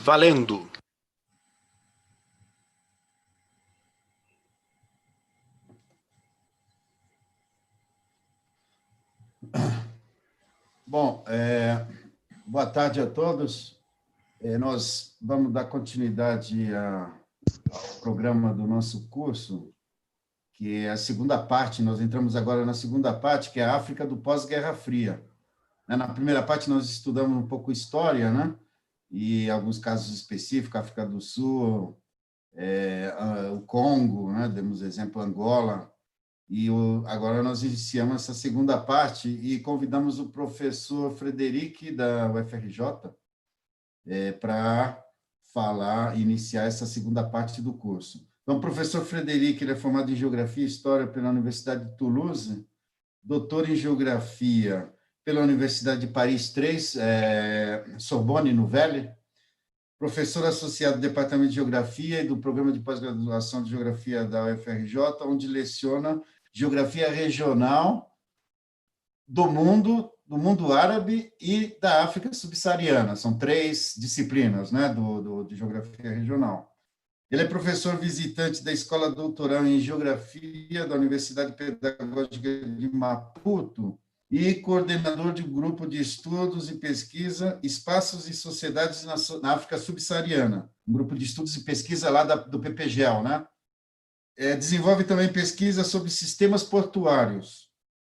Valendo! Bom, boa tarde a todos. Nós vamos dar continuidade ao programa do nosso curso, que é a segunda parte. Nós entramos agora na segunda parte, que é a África do pós-Guerra Fria. Na primeira parte, nós estudamos um pouco história, né? E alguns casos específicos, África do Sul, o Congo, né? Demos exemplo Angola. E agora nós iniciamos essa segunda parte e convidamos o professor Frederic, da UFRJ, para iniciar essa segunda parte do curso. Então, o professor Frederic, ele é formado em Geografia e História pela Universidade de Toulouse, doutor em Geografia pela Universidade de Paris III, Sorbonne Nouvelle, professor associado do Departamento de Geografia e do Programa de Pós-Graduação de Geografia da UFRJ, onde leciona Geografia Regional do mundo árabe e da África subsaariana. São 3 disciplinas, né, de Geografia Regional. Ele é professor visitante da Escola Doutoral em Geografia da Universidade Pedagógica de Maputo e coordenador de um grupo de estudos e pesquisa Espaços e Sociedades na África Subsaariana, um grupo de estudos e pesquisa lá do PPGEL, né? Desenvolve também pesquisa sobre sistemas portuários,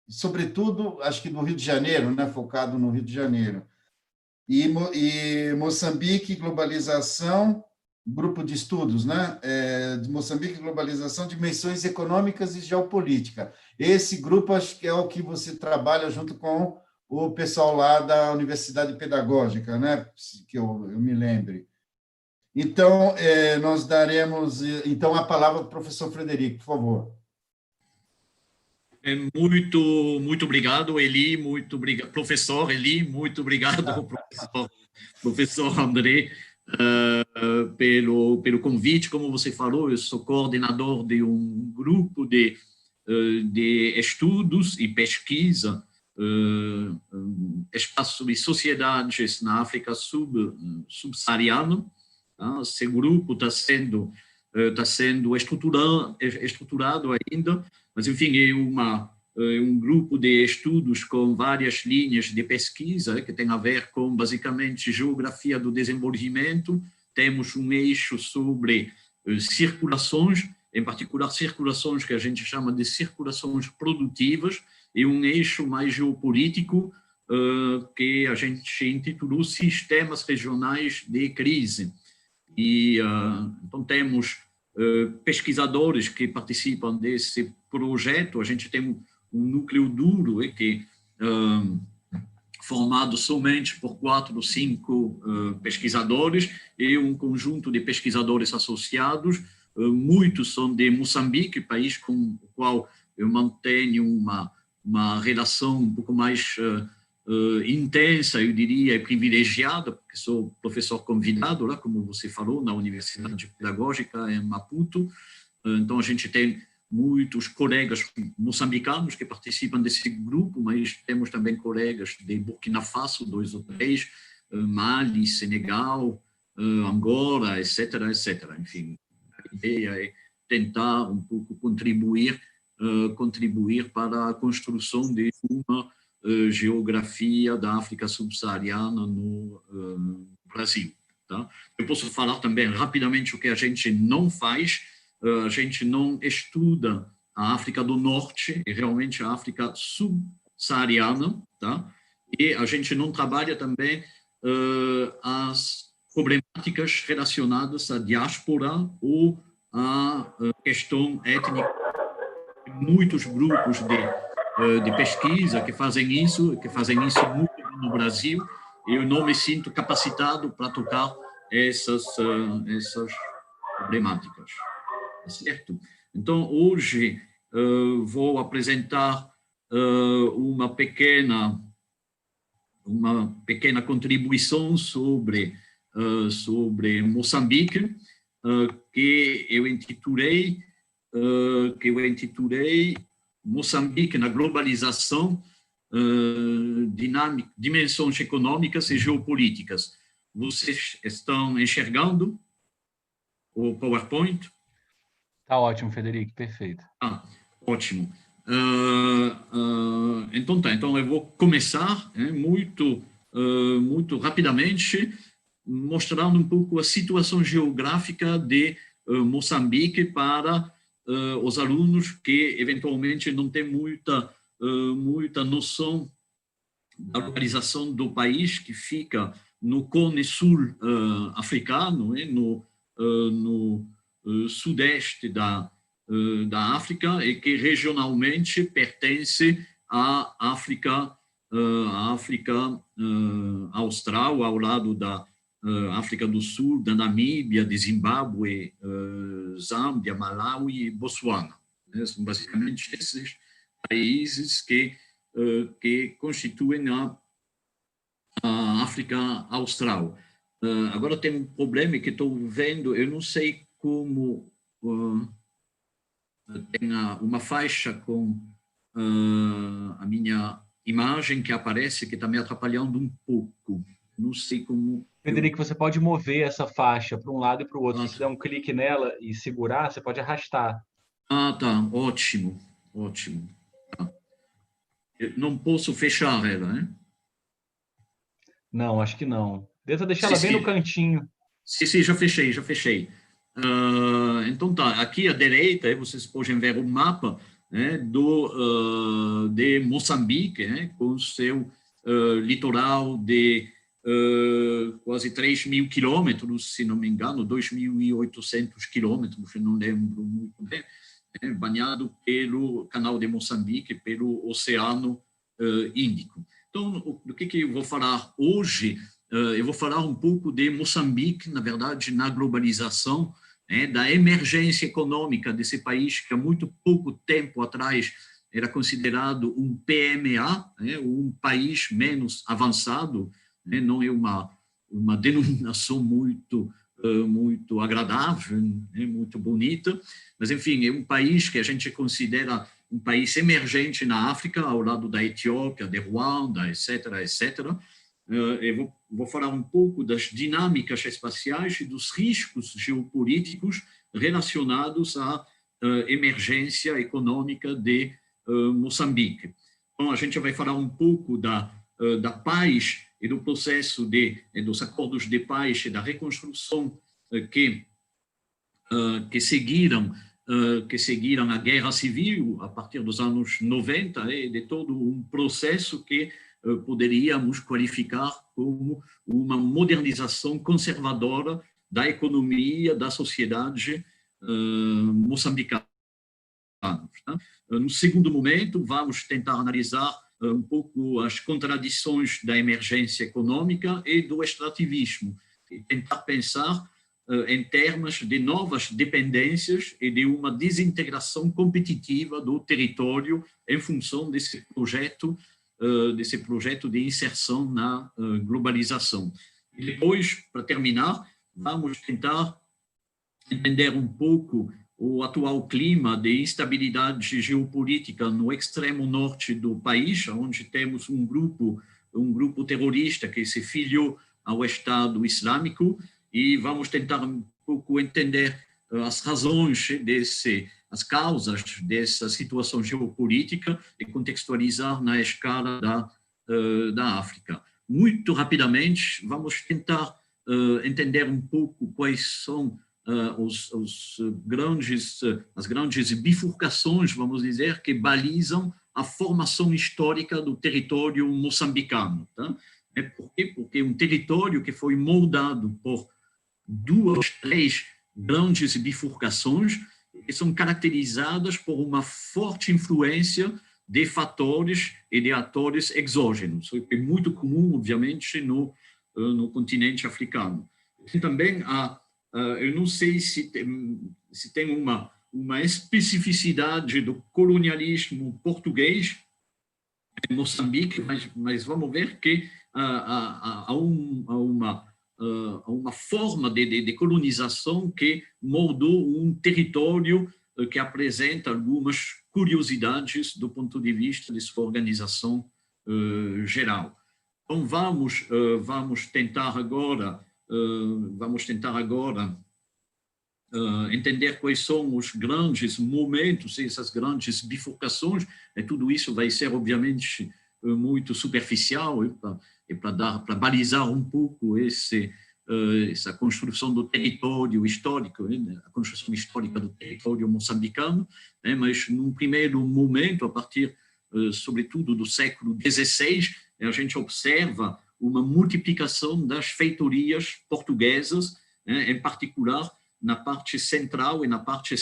sobretudo, acho que no Rio de Janeiro, né? Focado no Rio de Janeiro. E Moçambique, globalização, grupo de estudos, né? De Moçambique, globalização, dimensões econômicas e geopolítica. Esse grupo, acho que é o que você trabalha junto com o pessoal lá da Universidade Pedagógica, né? Que eu me lembre. Então, nós daremos a palavra ao professor Frederico, por favor. Muito obrigado, Eli, muito obrigado, professor Eli, muito obrigado, professor André, pelo convite. Como você falou, eu sou coordenador de um grupo de estudos e pesquisa, espaços e sociedades na África subsaariana. Esse grupo está sendo estruturado ainda, mas, enfim, é um grupo de estudos com várias linhas de pesquisa que tem a ver com, basicamente, geografia do desenvolvimento. Temos um eixo sobre circulações, em particular circulações que a gente chama de circulações produtivas, e um eixo mais geopolítico que a gente intitulou Sistemas Regionais de Crise. E então temos pesquisadores que participam desse projeto. A gente tem um núcleo duro que formado somente por 4 ou 5 pesquisadores e um conjunto de pesquisadores associados. Muitos são de Moçambique, país com o qual eu mantenho uma relação um pouco mais intensa, eu diria, e privilegiada, porque sou professor convidado lá, como você falou, na Universidade Pedagógica em Maputo. Então, a gente tem muitos colegas moçambicanos que participam desse grupo, mas temos também colegas de Burkina Faso, 2 ou 3, Mali, Senegal, Angola, etc., etc. Enfim, a ideia é tentar um pouco contribuir para a construção de uma geografia da África subsaariana no Brasil. Tá? Eu posso falar também rapidamente o que a gente não faz. A gente não estuda a África do Norte, e realmente a África subsaariana, tá? E a gente não trabalha também as problemáticas relacionadas à diáspora ou à questão étnica. Muitos grupos de pesquisa que fazem isso muito no Brasil, e eu não me sinto capacitado para tocar essas problemáticas. Certo? Então, hoje vou apresentar uma pequena contribuição sobre Moçambique, que eu intitulei Moçambique na globalização, dimensões econômicas e geopolíticas. Vocês estão enxergando o PowerPoint? Tá ótimo, Frederico, perfeito. Ótimo. Então tá, então eu vou começar muito rapidamente, mostrando um pouco a situação geográfica de Moçambique para os alunos que eventualmente não têm muita noção da localização do país, que fica no Cone Sul africano, no sudeste da África, e que regionalmente pertence à África austral, ao lado da África do Sul, da Namíbia, de Zimbábue, Zâmbia, Malawi e Botsuana. São basicamente esses países que constituem a África Austral. Agora tem um problema que estou vendo, eu não sei como tem uma faixa com a minha imagem que aparece, que está me atrapalhando um pouco. Não sei como... Frederico, você pode mover essa faixa para um lado e para o outro. Se você der um clique nela e segurar, você pode arrastar. Tá. Ótimo. Tá. Eu não posso fechar ela, né? Não, acho que não. Tenta deixar ela bem no cantinho. Sim, já fechei. Então tá, aqui à direita vocês podem ver o mapa, né, de Moçambique, né, com seu litoral de quase 3.000 quilômetros, se não me engano, 2.800 quilômetros, não lembro muito bem, né, banhado pelo canal de Moçambique, pelo Oceano Índico. Então, do que eu vou falar hoje? Eu vou falar um pouco de Moçambique, na verdade, na globalização, né, da emergência econômica desse país, que há muito pouco tempo atrás era considerado um PMA, né, um país menos avançado, né, não é uma denominação muito agradável, né, muito bonita, mas, enfim, é um país que a gente considera um país emergente na África, ao lado da Etiópia, de Ruanda, etc. Eu vou falar um pouco das dinâmicas espaciais e dos riscos geopolíticos relacionados à emergência econômica de Moçambique. Então, a gente vai falar um pouco da paz e do processo dos acordos de paz e da reconstrução que seguiram a guerra civil a partir dos anos 90, e de todo um processo que poderíamos qualificar como uma modernização conservadora da economia, da sociedade moçambicana. No segundo momento, vamos tentar analisar um pouco as contradições da emergência econômica e do extrativismo, e tentar pensar em termos de novas dependências e de uma desintegração competitiva do território em função desse projeto de inserção na globalização. E depois, para terminar, vamos tentar entender um pouco o atual clima de instabilidade geopolítica no extremo norte do país, onde temos um grupo terrorista que se filiou ao Estado Islâmico, e vamos tentar um pouco entender as razões as causas dessa situação geopolítica e contextualizar na escala da África. Muito rapidamente, vamos tentar entender um pouco quais são as grandes bifurcações, vamos dizer, que balizam a formação histórica do território moçambicano. Tá? Por quê? Porque é um território que foi moldado por 2, 3 grandes bifurcações que são caracterizadas por uma forte influência de fatores e de atores exógenos, o que é muito comum, obviamente, no continente africano. E também eu não sei se tem uma especificidade do colonialismo português em Moçambique, mas vamos ver que há uma forma de colonização que moldou um território que apresenta algumas curiosidades do ponto de vista de sua organização geral. Então, vamos tentar agora vamos tentar agora entender quais são os grandes momentos, essas grandes bifurcações, e tudo isso vai ser, obviamente, muito superficial, para balizar um pouco essa construção do território histórico, a construção histórica do território moçambicano, mas, num primeiro momento, a partir, sobretudo, do século XVI, a gente observa uma multiplicação das feitorias portuguesas, em particular na parte central e na parte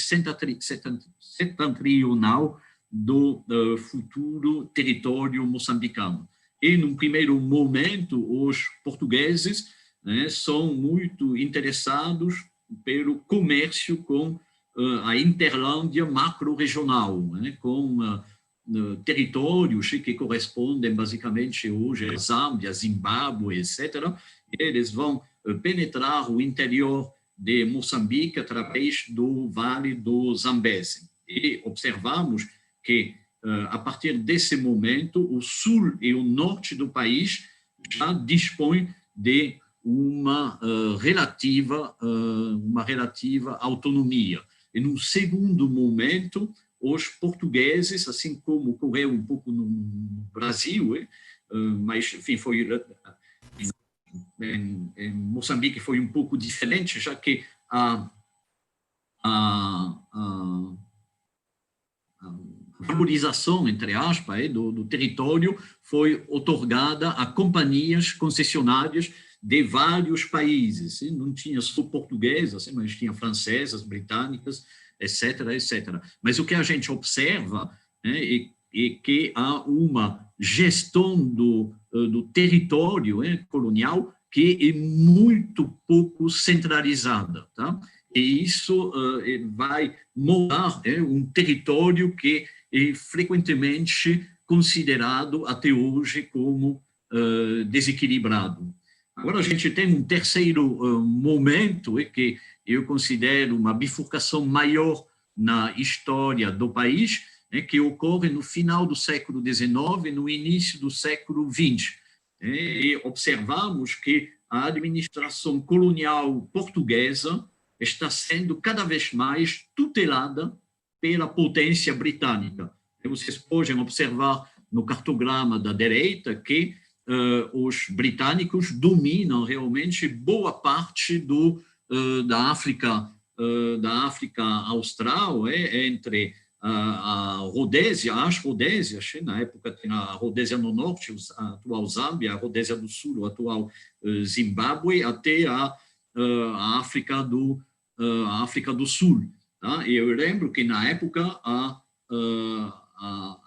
setentrional do futuro território moçambicano. E, num primeiro momento, os portugueses são muito interessados pelo comércio com a Interlândia macro-regional, com territórios que correspondem basicamente hoje a Zâmbia, Zimbábue, etc. Eles vão penetrar o interior de Moçambique através do Vale do Zambeze. E observamos que, a partir desse momento, o sul e o norte do país já dispõem de uma relativa autonomia. E, num segundo momento, os portugueses, assim como ocorreu um pouco no Brasil, mas, enfim, foi em Moçambique foi um pouco diferente, já que a valorização, entre aspas, do território foi otorgada a companhias concessionárias de vários países. Não tinha só portuguesas, mas tinha francesas, britânicas, etc., etc. Mas o que a gente observa é que há uma gestão do território colonial que é muito pouco centralizada, tá? E isso vai moldar um território que é frequentemente considerado até hoje como desequilibrado. Agora a gente tem um terceiro momento que eu considero uma bifurcação maior na história do país, que ocorre no final do século XIX e no início do século XX. E observamos que a administração colonial portuguesa está sendo cada vez mais tutelada pela potência britânica. Vocês podem observar no cartograma da direita que os britânicos dominam realmente boa parte da África Austral, entre a Rodésia, as Rodésias, na época tinha a Rodésia no norte, a atual Zâmbia, a Rodésia do sul, o atual Zimbábue, até a África do Sul. Tá? E eu lembro que, na época, a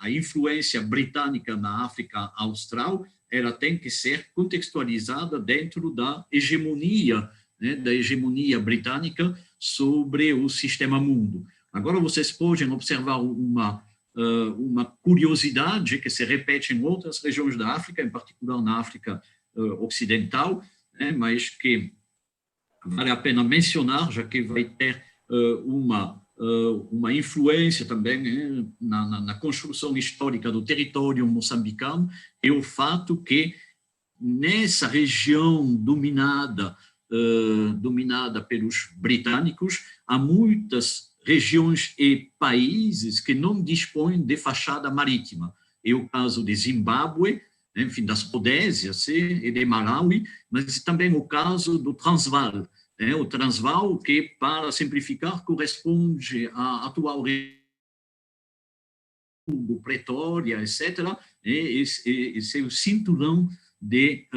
influência britânica na África Austral ela tem que ser contextualizada dentro da hegemonia britânica sobre o sistema mundo. Agora, vocês podem observar uma curiosidade que se repete em outras regiões da África, em particular na África Ocidental, mas que vale a pena mencionar, já que vai ter uma influência também na construção histórica do território moçambicano, é o fato que, nessa região dominada pelos britânicos, há muitas regiões e países que não dispõem de fachada marítima. É o caso de Zimbábue, enfim, das Rodésias e de Malawi, mas também o caso do Transvaal. O Transvaal, que, para simplificar, corresponde à atual Pretória, etc., esse é o cinturão de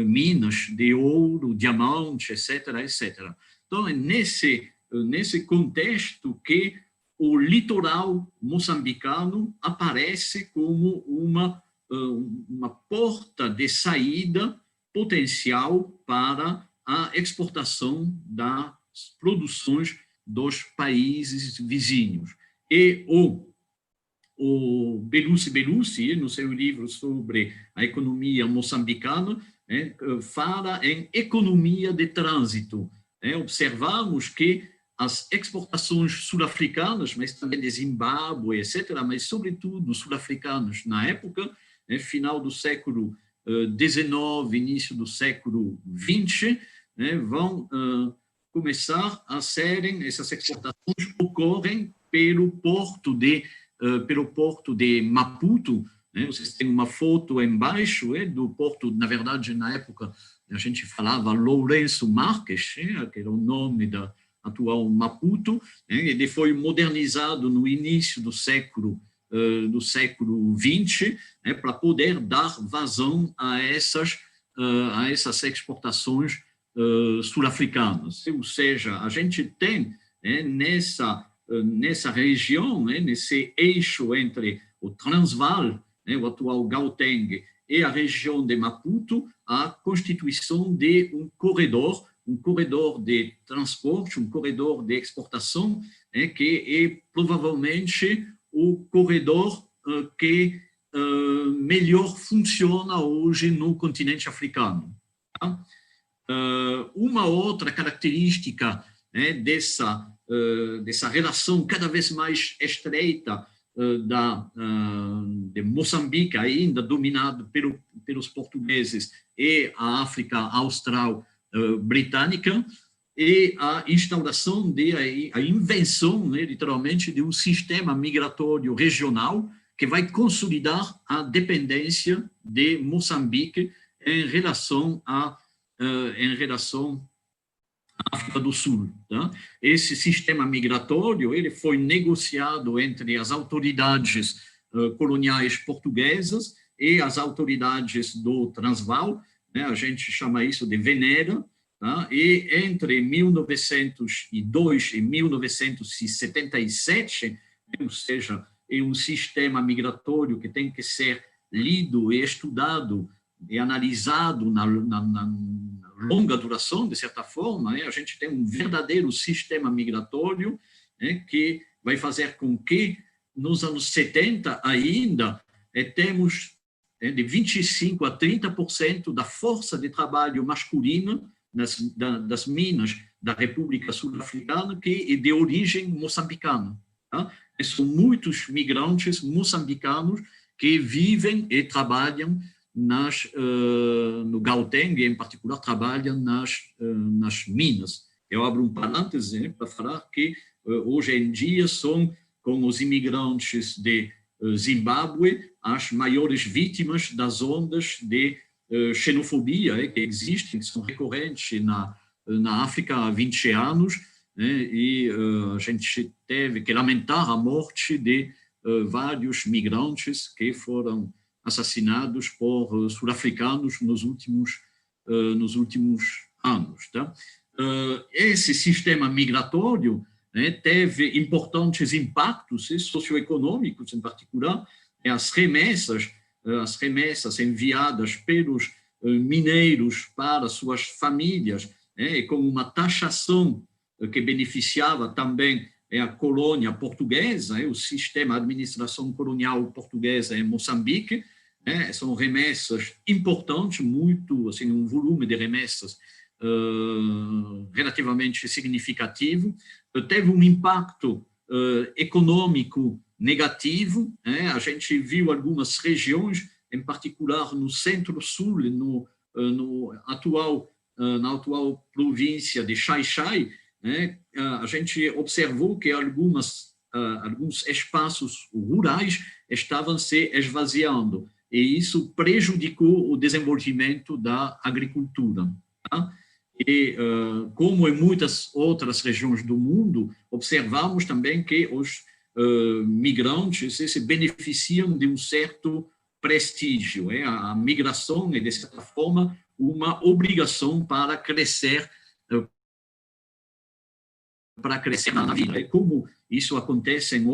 minas de ouro, diamante, etc., etc. Então, é nesse contexto que o litoral moçambicano aparece como uma porta de saída potencial para a exportação das produções dos países vizinhos. E o Belucci, no seu livro sobre a economia moçambicana, fala em economia de trânsito. Observamos que as exportações sul-africanas, mas também de Zimbábue, etc., mas sobretudo sul-africanos na época, final do século XIX, início do século XX, né, vão começar a serem, essas exportações ocorrem pelo porto de Maputo, né? Vocês têm uma foto embaixo do porto, na verdade, na época, a gente falava Lourenço Marques, que era o nome da atual Maputo, né? Ele foi modernizado no início do século XX, né, para poder dar vazão a essas exportações sul-africanas. Ou seja, a gente tem, né, nessa região, né, nesse eixo entre o Transvaal, né, o atual Gauteng, e a região de Maputo, a constituição de um corredor de transporte, um corredor de exportação, né, que é provavelmente o corredor que melhor funciona hoje no continente africano. Tá? Uma outra característica, né, dessa relação cada vez mais estreita de Moçambique, ainda dominado pelos portugueses, e a África Austral britânica, e a instauração, a invenção, né, literalmente, de um sistema migratório regional que vai consolidar a dependência de Moçambique em relação à África do Sul. Tá? Esse sistema migratório ele foi negociado entre as autoridades coloniais portuguesas e as autoridades do Transvaal, né? A gente chama isso de Venera, tá? E entre 1902 e 1977, ou seja, é um sistema migratório que tem que ser lido e estudado e analisado na longa duração, de certa forma, né? A gente tem um verdadeiro sistema migratório, né, que vai fazer com que, nos anos 70 ainda, temos de 25% a 30% da força de trabalho masculina das minas da República Sul-Africana que é de origem moçambicana. Tá? E são muitos migrantes moçambicanos que vivem e trabalham no Gauteng, em particular, trabalham nas minas. Eu abro um parêntese para falar que hoje em dia são, com os imigrantes de Zimbábue, as maiores vítimas das ondas de xenofobia que existem, que são recorrentes na África há 20 anos, né, e a gente teve que lamentar a morte de vários migrantes que foram assassinados por sul-africanos nos últimos anos. Tá? Esse sistema migratório, né, teve importantes impactos socioeconômicos, em particular, as remessas enviadas pelos mineiros para suas famílias, né, com uma taxação que beneficiava também a colônia portuguesa, o sistema de administração colonial portuguesa em Moçambique, né, são remessas importantes, muito, assim, um volume de remessas relativamente significativo. Teve um impacto econômico negativo, né? A gente viu algumas regiões, em particular no centro-sul, na atual província de Xai-Xai, né? A gente observou que alguns espaços rurais estavam se esvaziando, e isso prejudicou o desenvolvimento da agricultura. Tá? E, como em muitas outras regiões do mundo, observamos também que os migrantes se beneficiam de um certo prestígio. A migração é, de certa forma, uma obrigação para crescer na vida. E como isso acontece em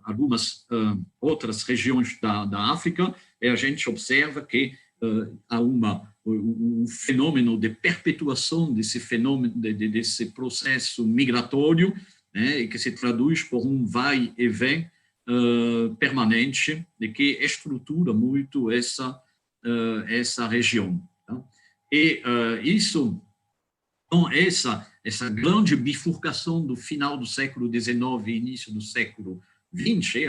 algumas outras regiões da África, a gente observa que há um fenômeno de perpetuação desse processo migratório, né, que se traduz por um vai e vem permanente, e que estrutura muito essa região. Tá? E então, essa grande bifurcação do final do século XIX e início do século XX,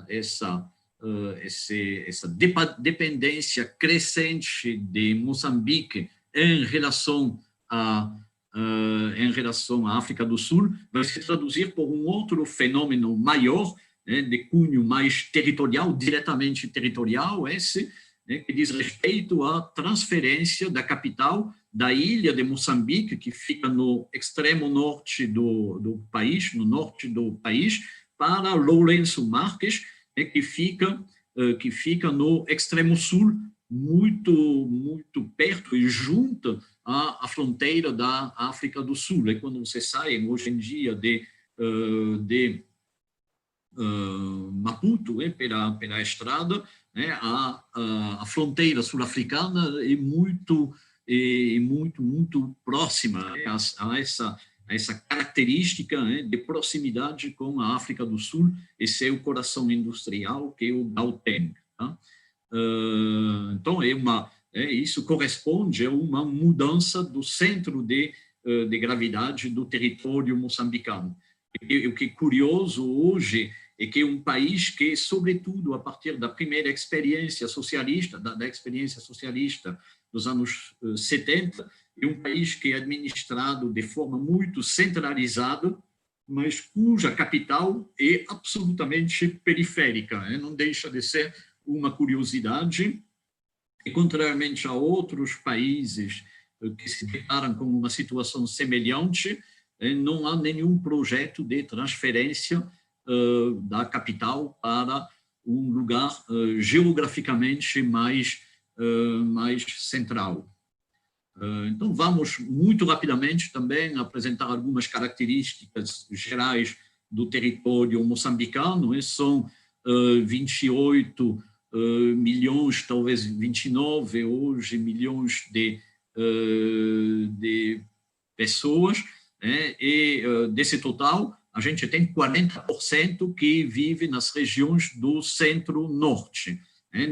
essa dependência crescente de Moçambique em relação à África do Sul, vai se traduzir por um outro fenômeno maior, né, de cunho mais territorial, diretamente territorial, esse, né, que diz respeito à transferência da capital da ilha de Moçambique, que fica no extremo norte do país, no norte do país, para Lourenço Marques, né, que fica no extremo sul, muito perto e junto à fronteira da África do Sul. E quando você sai, hoje em dia, de Maputo, pela estrada, né, a fronteira sul-africana é muito próxima, né, a essa característica, né, de proximidade com a África do Sul e seu coração industrial, que é o Gauteng. Tá? Então, isso corresponde a uma mudança do centro de gravidade do território moçambicano. O que é curioso hoje é que um país que, sobretudo, a partir da primeira experiência socialista, da experiência socialista dos anos 70, é um país que é administrado de forma muito centralizada, mas cuja capital é absolutamente periférica. Não deixa de ser uma curiosidade, e, contrariamente a outros países que se deparam com uma situação semelhante, não há nenhum projeto de transferência da capital para um lugar geograficamente mais central. Então, vamos muito rapidamente também apresentar algumas características gerais do território moçambicano. São 28 milhões, talvez 29 hoje, milhões de pessoas, né? E desse total, a gente tem 40% que vive nas regiões do centro-norte.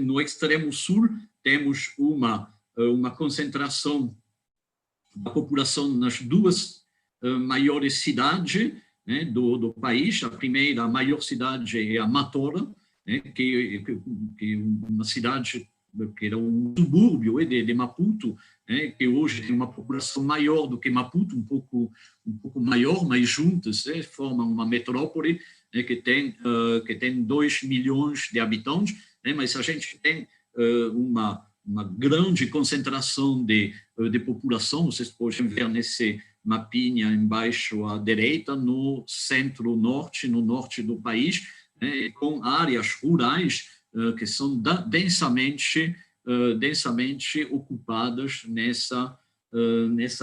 No extremo sul, temos uma concentração da população nas duas maiores cidades, né, do país. A maior cidade é a Matola, né, que é uma cidade que era um subúrbio de Maputo, né, que hoje tem uma população maior do que Maputo, um pouco maior, mas juntas, né, formam uma metrópole, né, que tem 2 milhões de habitantes, né, mas a gente tem uma grande concentração de população. Vocês podem ver nesse mapinha embaixo à direita, no centro-norte, no norte do país, né, com áreas rurais que são densamente ocupadas nessa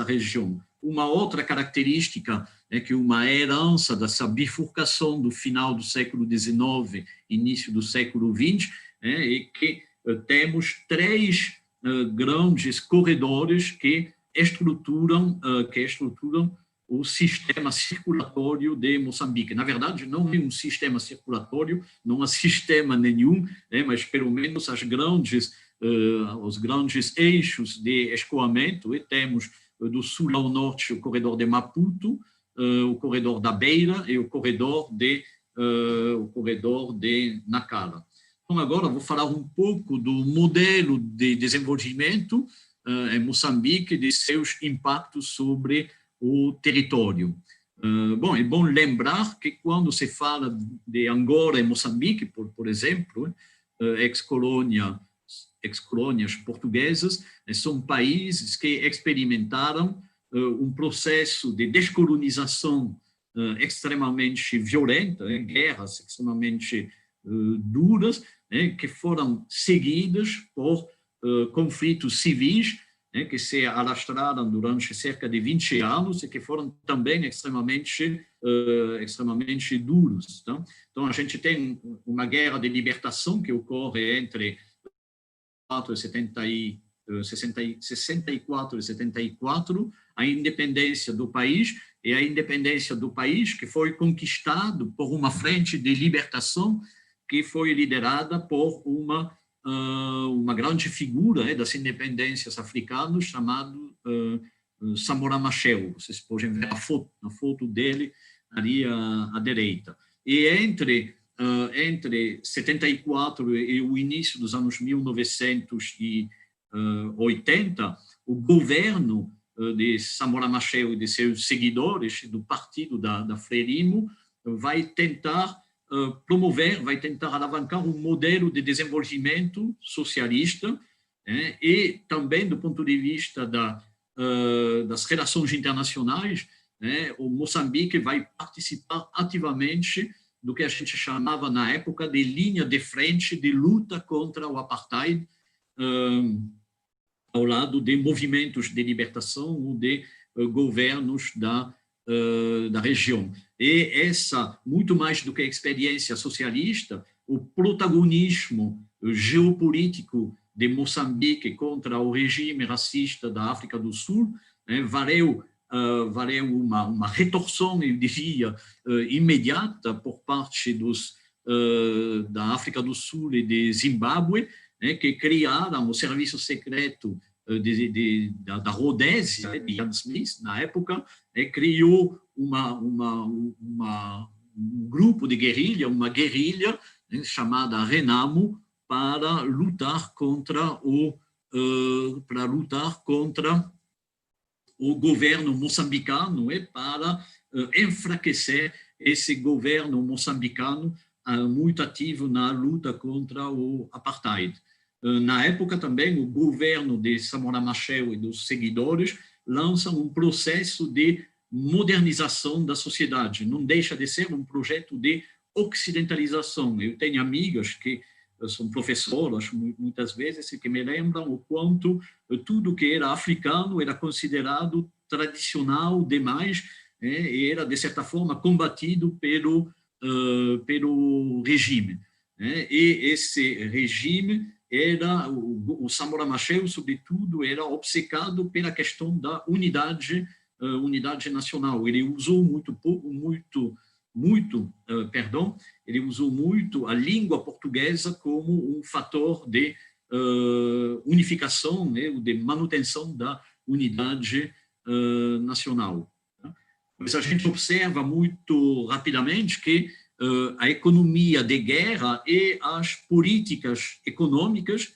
região. Uma outra característica é que uma herança dessa bifurcação do final do século XIX, início do século XX, é que temos 3 grandes corredores que estruturam o sistema circulatório de Moçambique. Na verdade, não é um sistema circulatório, não há sistema nenhum, né, mas pelo menos os grandes eixos de escoamento. E temos do sul ao norte o corredor de Maputo, o corredor da Beira e o corredor de Nacala. Então, agora vou falar um pouco do modelo de desenvolvimento em Moçambique, de seus impactos sobre o território. Bom, é bom lembrar que quando se fala de Angola e Moçambique, por exemplo, ex-colônias portuguesas, são países que experimentaram um processo de descolonização extremamente violenta, guerras extremamente duras, que foram seguidas por conflitos civis, que se alastraram durante cerca de 20 anos e que foram também extremamente duros. Tá? Então, a gente tem uma guerra de libertação que ocorre entre 64 e 74, a independência do país, e a independência do país que foi conquistado por uma frente de libertação que foi liderada por uma grande figura das independências africanas, chamado Samora Machel. Vocês podem ver a foto dele ali à direita. E entre 74 e o início dos anos 1980, o governo de Samora Machel e de seus seguidores, do partido da Frelimo, vai tentar promover, vai tentar alavancar um modelo de desenvolvimento socialista, e também do ponto de vista das relações internacionais, o Moçambique vai participar ativamente do que a gente chamava na época de linha de frente de luta contra o apartheid, ao lado de movimentos de libertação ou de governos da região. E essa, muito mais do que a experiência socialista, o protagonismo geopolítico de Moçambique contra o regime racista da África do Sul, valeu uma retorção, eu diria, imediata por parte da África do Sul e de Zimbábue, que criaram o serviço secreto da Rodésia, de Ian Smith, na época, criou um grupo de guerrilha, uma guerrilha chamada Renamo, para lutar contra o governo moçambicano, para enfraquecer esse governo moçambicano muito ativo na luta contra o apartheid. Na época também, o governo de Samora Machel e dos seguidores lançam um processo de modernização da sociedade. Não deixa de ser um projeto de ocidentalização. Eu tenho amigas que são professoras, muitas vezes, que me lembram o quanto tudo que era africano era considerado tradicional demais, e era, de certa forma, combatido pelo regime. E esse regime era, o Samora Machel, sobretudo, era obcecado pela questão da unidade nacional. Ele usou ele usou muito a língua portuguesa como um fator de unificação, de manutenção da unidade nacional. Mas a gente observa muito rapidamente que a economia de guerra e as políticas econômicas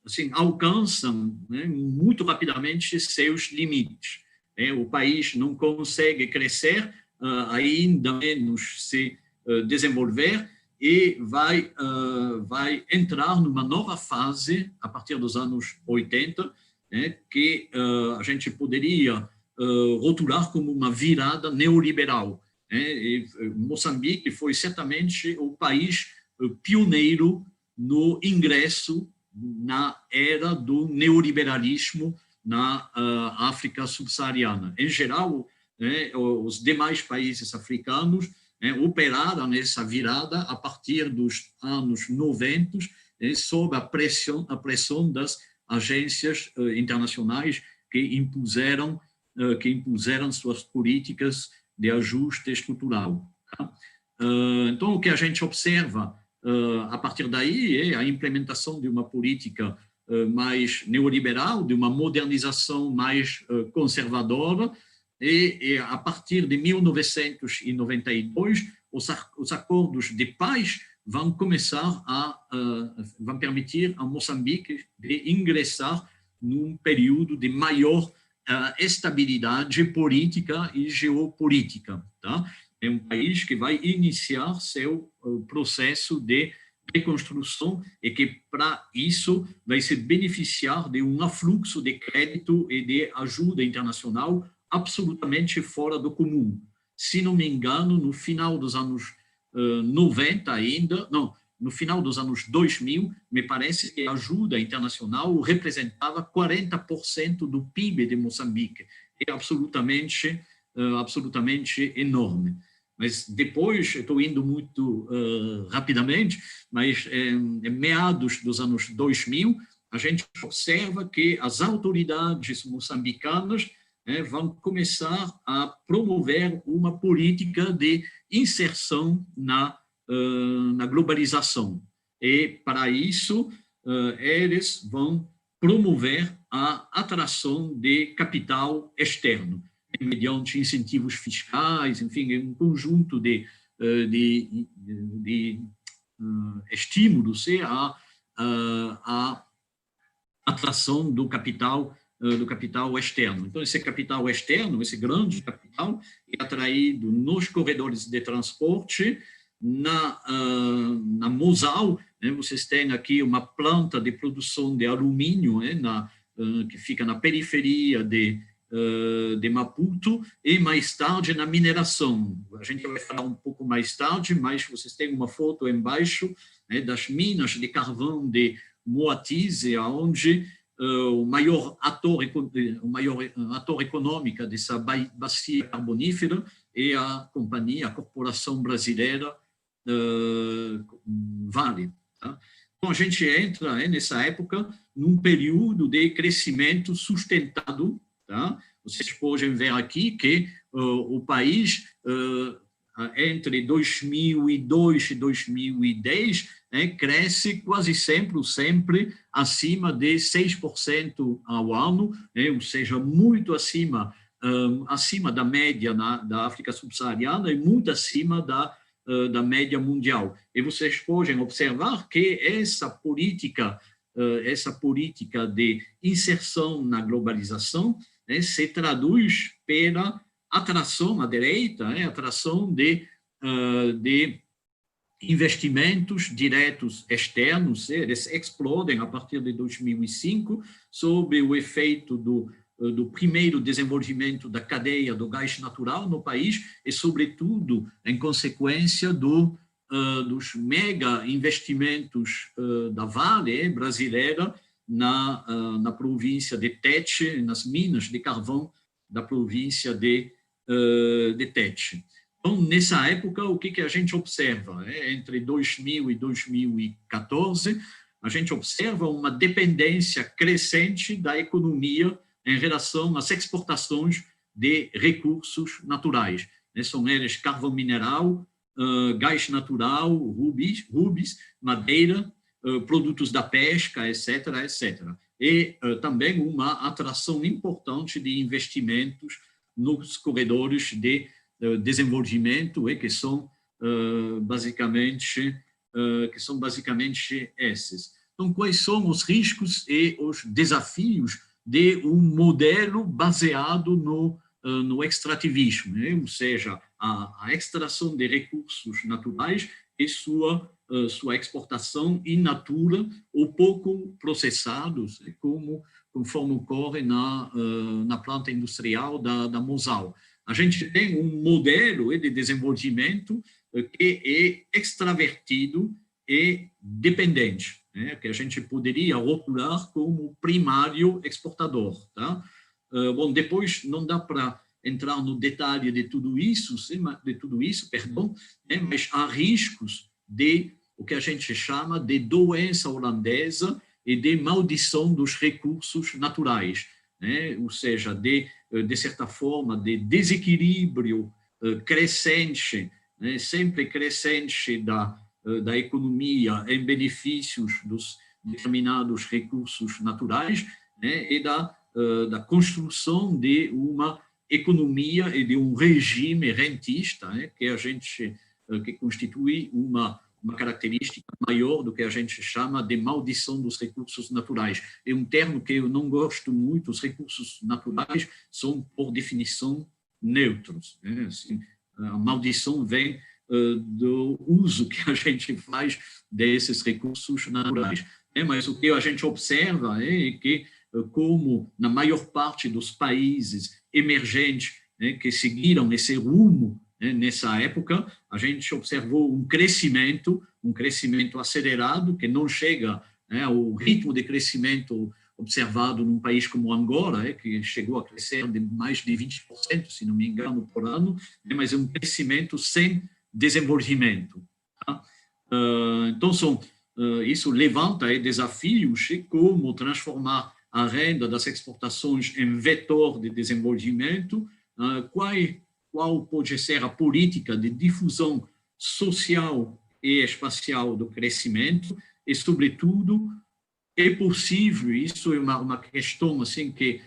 assim, alcançam, muito rapidamente seus limites. O país não consegue crescer, ainda menos se desenvolver, e vai entrar numa nova fase a partir dos anos 80, que a gente poderia rotular como uma virada neoliberal. E Moçambique foi certamente o país pioneiro no ingresso na era do neoliberalismo na África subsaariana. Em geral, os demais países africanos operaram nessa virada a partir dos anos 90, sob a pressão das agências internacionais que impuseram suas políticas de ajuste estrutural. Então, o que a gente observa a partir daí é a implementação de uma política mais neoliberal, de uma modernização mais conservadora, e a partir de 1992, os acordos de paz vão começar vão permitir a Moçambique de ingressar num período de maior estabilidade política e geopolítica. Tá? É um país que vai iniciar seu processo de reconstrução e que, para isso, vai se beneficiar de um afluxo de crédito e de ajuda internacional absolutamente fora do comum. Se não me engano, no final dos anos 90 ainda, não, no final dos anos 2000, me parece que a ajuda internacional representava 40% do PIB de Moçambique. É absolutamente enorme. Mas depois, estou indo muito rapidamente, mas em meados dos anos 2000, a gente observa que as autoridades moçambicanas vão começar a promover uma política de inserção na globalização. E, para isso, eles vão promover a atração de capital externo, mediante incentivos fiscais, enfim, um conjunto de estímulos à atração do capital externo. Então, esse capital externo, esse grande capital, é atraído nos corredores de transporte, na Mosal, né? Vocês têm aqui uma planta de produção de alumínio, né? Que fica na periferia de Maputo, e mais tarde na mineração. A gente vai falar um pouco mais tarde, mas vocês têm uma foto embaixo, né, das minas de carvão de Moatize, onde o maior ator econômico dessa bacia carbonífera é a corporação brasileira Vale. Tá? Então, a gente entra nessa época num período de crescimento sustentado. Tá? Vocês podem ver aqui que o país, entre 2002 e 2010, cresce quase sempre acima de 6% ao ano, ou seja, muito acima da média da África subsaariana e muito acima da média mundial. E vocês podem observar que essa política de inserção na globalização se traduz pela atração à direita, atração de investimentos diretos externos. Eles explodem a partir de 2005, sob o efeito do primeiro desenvolvimento da cadeia do gás natural no país e, sobretudo, em consequência dos mega investimentos da Vale brasileira na província de Tete, nas minas de carvão da província de Tete. Então, nessa época, o que a gente observa? Entre 2000 e 2014, a gente observa uma dependência crescente da economia em relação às exportações de recursos naturais. São eles carvão mineral, gás natural, rubis, madeira, produtos da pesca, etc., etc. E também uma atração importante de investimentos nos corredores de desenvolvimento, que são basicamente esses. Então, quais são os riscos e os desafios de um modelo baseado no extrativismo, ou seja, a extração de recursos naturais e sua exportação in natura ou pouco processados, conforme ocorre na planta industrial da Mosal. A gente tem um modelo de desenvolvimento que é extravertido e dependente, que a gente poderia rotular como primário exportador. Tá? Bom, depois não dá para entrar no detalhe de tudo isso, mas há riscos de o que a gente chama de doença holandesa e de maldição dos recursos naturais, ou seja, de certa forma, de desequilíbrio crescente, sempre crescente da economia em benefícios dos determinados recursos naturais, e da construção de uma economia e de um regime rentista, que constitui uma característica maior do que a gente chama de maldição dos recursos naturais. É um termo que eu não gosto muito. Os recursos naturais são, por definição, neutros. Assim, a maldição vem do uso que a gente faz desses recursos naturais. Mas o que a gente observa é que, como na maior parte dos países emergentes que seguiram esse rumo nessa época, a gente observou um crescimento acelerado, que não chega ao ritmo de crescimento observado num país como Angola, que chegou a crescer de mais de 20%, se não me engano, por ano, mas é um crescimento sem desenvolvimento. Tá? Então, isso levanta desafios de como transformar a renda das exportações em vetor de desenvolvimento, qual pode ser a política de difusão social e espacial do crescimento e, sobretudo, é possível, isso é uma questão assim, que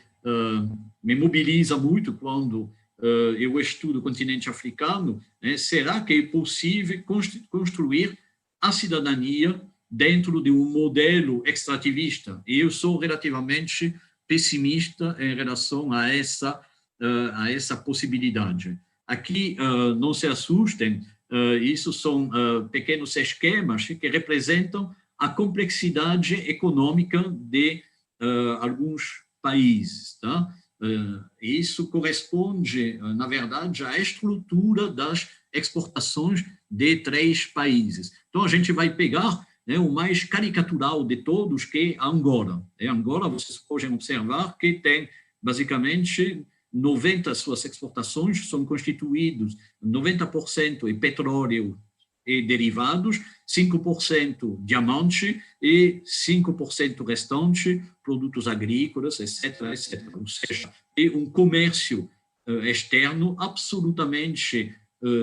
me mobiliza muito quando eu estudo o continente africano, será que é possível construir a cidadania dentro de um modelo extrativista. E eu sou relativamente pessimista em relação a essa possibilidade. Aqui, não se assustem, isso são pequenos esquemas que representam a complexidade econômica de alguns países. Tá? Isso corresponde, na verdade, à estrutura das exportações de 3 países. Então, a gente vai pegar, né, o mais caricatural de todos, que é Angola. Em Angola, vocês podem observar que tem, basicamente, 90% suas exportações são constituídos, 90% em petróleo e derivados, 5% diamante e 5% restante, produtos agrícolas, etc., etc. Ou seja, é um comércio externo absolutamente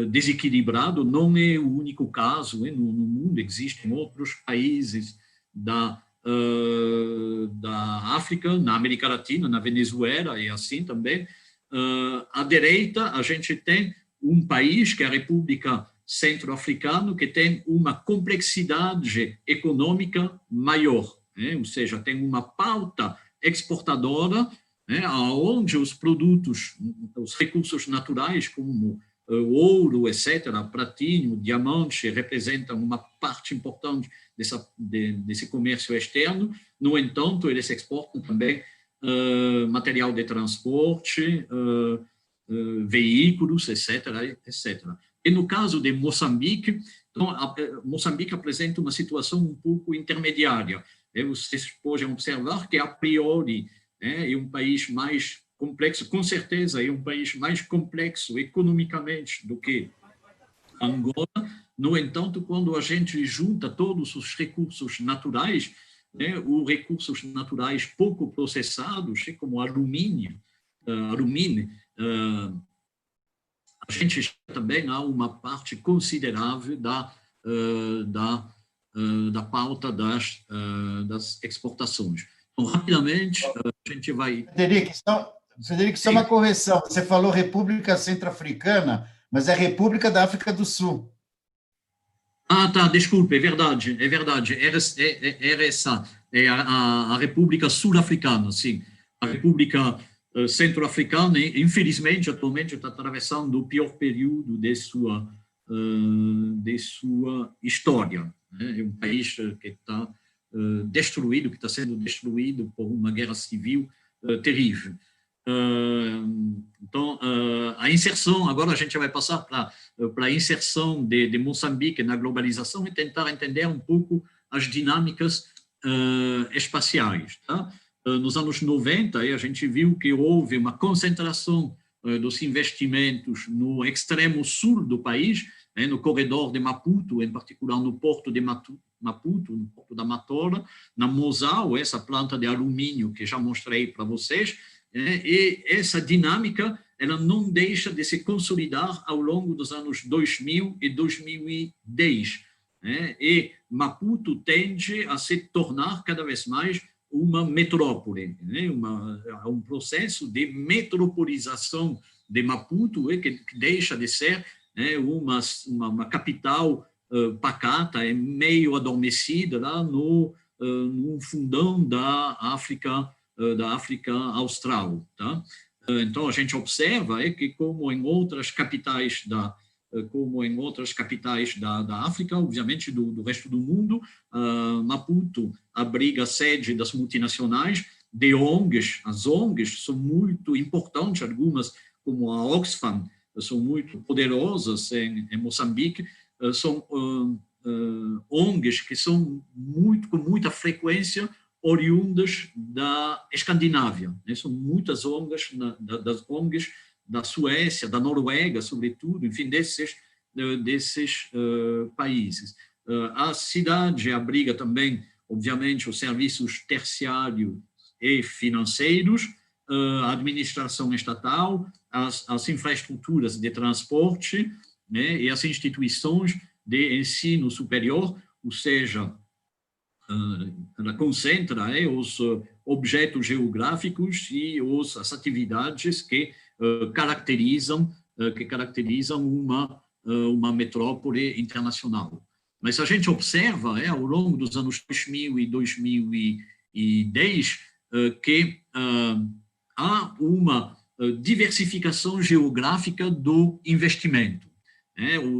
desequilibrado. Não é o único caso, no mundo existem outros países da África, na América Latina, na Venezuela e assim também. À direita, a gente tem um país, que é a República Centro-Africana, que tem uma complexidade econômica maior, né? Ou seja, tem uma pauta exportadora, né, onde os produtos, os recursos naturais, como ouro, etc., platino, diamante, representam uma parte importante desse comércio externo. No entanto, eles exportam também material de transporte, veículos, etc., etc. E no caso de Moçambique, então, Moçambique apresenta uma situação um pouco intermediária. Vocês podem observar que, a priori, é um país mais complexo, com certeza é um país mais complexo economicamente do que Angola. No entanto, quando a gente junta todos os recursos naturais, né, os recursos naturais pouco processados, como alumínio, a gente também há uma parte considerável da pauta das exportações. Então, rapidamente, a gente vai... Frederico, só uma correção. Você falou República Centro-Africana, mas é República da África do Sul. Ah, tá, desculpe, é verdade. Era essa, é a República Sul-Africana, sim. A República Centro-Africana, infelizmente, atualmente está atravessando o pior período de sua história. É um país que está destruído, que está sendo destruído por uma guerra civil terrível. Então, a inserção, agora a gente vai passar para a inserção de Moçambique na globalização e tentar entender um pouco as dinâmicas espaciais. Tá? Nos anos 90, a gente viu que houve uma concentração dos investimentos no extremo sul do país, no corredor de Maputo, em particular no porto de Maputo, no porto da Matola, na Mosal, essa planta de alumínio que já mostrei para vocês, e essa dinâmica ela não deixa de se consolidar ao longo dos anos 2000 e 2010. E Maputo tende a se tornar cada vez mais uma metrópole, um processo de metropolização de Maputo que deixa de ser uma capital pacata, meio adormecida lá no fundão da África Austral. Tá? Então, a gente observa que, como em outras capitais da África, obviamente do resto do mundo, Maputo abriga a sede das multinacionais, de ONGs. As ONGs são muito importantes, algumas, como a Oxfam, são muito poderosas em Moçambique, são ONGs que são com muita frequência oriundas da Escandinávia. São muitas ONGs, das ONGs da Suécia, da Noruega, sobretudo, enfim, desses países. A cidade abriga também, obviamente, os serviços terciários e financeiros, a administração estatal, as infraestruturas de transporte, e as instituições de ensino superior, ou seja, ela concentra os objetos geográficos e as atividades que caracterizam uma metrópole internacional. Mas a gente observa, ao longo dos anos 2000 e 2010, que há uma diversificação geográfica do investimento.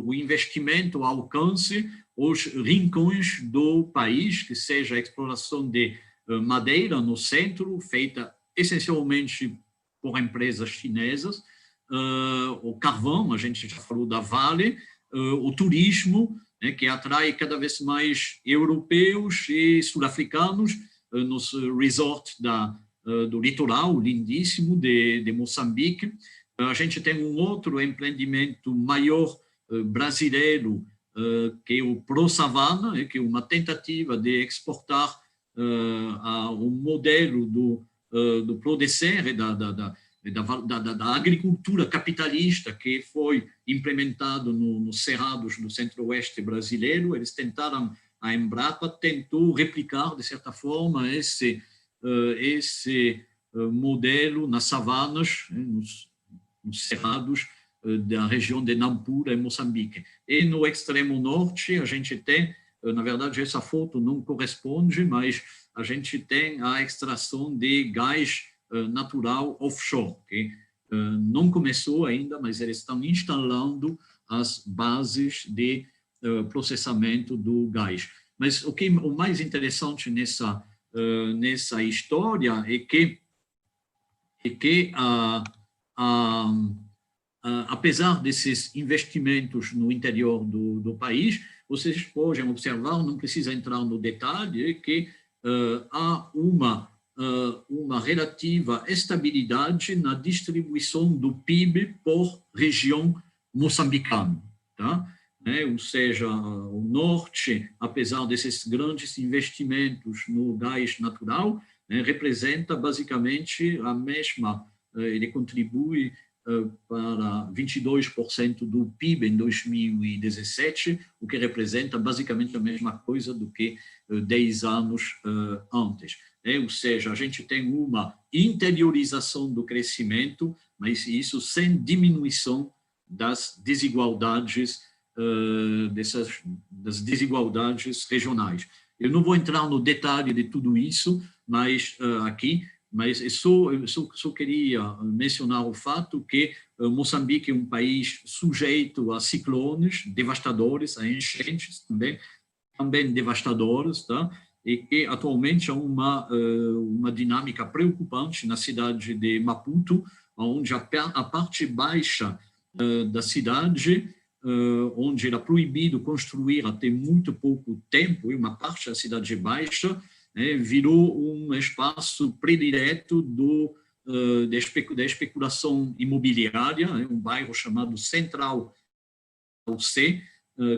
O investimento alcance os rincões do país, que seja a exploração de madeira no centro, feita essencialmente por empresas chinesas, o carvão, a gente já falou da Vale, o turismo, que atrai cada vez mais europeus e sul-africanos nos resorts do litoral lindíssimo de Moçambique. A gente tem um outro empreendimento maior brasileiro, que é o ProSavana, que é uma tentativa de exportar o modelo do Prodecer, da agricultura capitalista que foi implementado nos cerrados do centro-oeste brasileiro. Eles tentaram, a Embrapa tentou replicar, de certa forma, esse modelo nas savanas, nos cerrados da região de Nampula, em Moçambique. E no extremo norte, a gente tem, na verdade, essa foto não corresponde, mas a gente tem a extração de gás natural offshore, que não começou ainda, mas eles estão instalando as bases de processamento do gás. Mas o mais interessante nessa história é que apesar desses investimentos no interior do país, vocês podem observar, não precisa entrar no detalhe, que há uma relativa estabilidade na distribuição do PIB por região moçambicana, tá? Ou seja, o norte, apesar desses grandes investimentos no gás natural, representa basicamente a mesma, ele contribui para 22% do PIB em 2017, o que representa basicamente a mesma coisa do que 10 anos antes. Ou seja, a gente tem uma interiorização do crescimento, mas isso sem diminuição das desigualdades, das desigualdades regionais. Eu não vou entrar no detalhe de tudo isso, mas eu só queria mencionar o fato que Moçambique é um país sujeito a ciclones devastadores, a enchentes também devastadoras, tá? E que atualmente há uma dinâmica preocupante na cidade de Maputo, onde a parte baixa da cidade, onde era proibido construir até muito pouco tempo, e uma parte da cidade baixa virou um espaço predileto da especulação imobiliária, um bairro chamado Central C,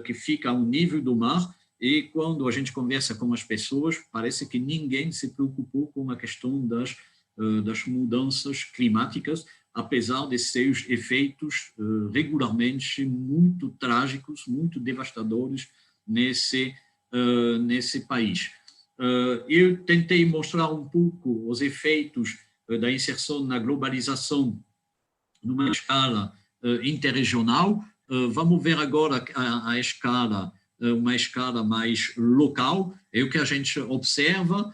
que fica ao nível do mar, e quando a gente conversa com as pessoas, parece que ninguém se preocupou com a questão das mudanças climáticas, apesar de seus efeitos regularmente muito trágicos, muito devastadores nesse país. Eu tentei mostrar um pouco os efeitos da inserção na globalização numa escala interregional. Vamos ver agora a escala, uma escala mais local. É o que a gente observa,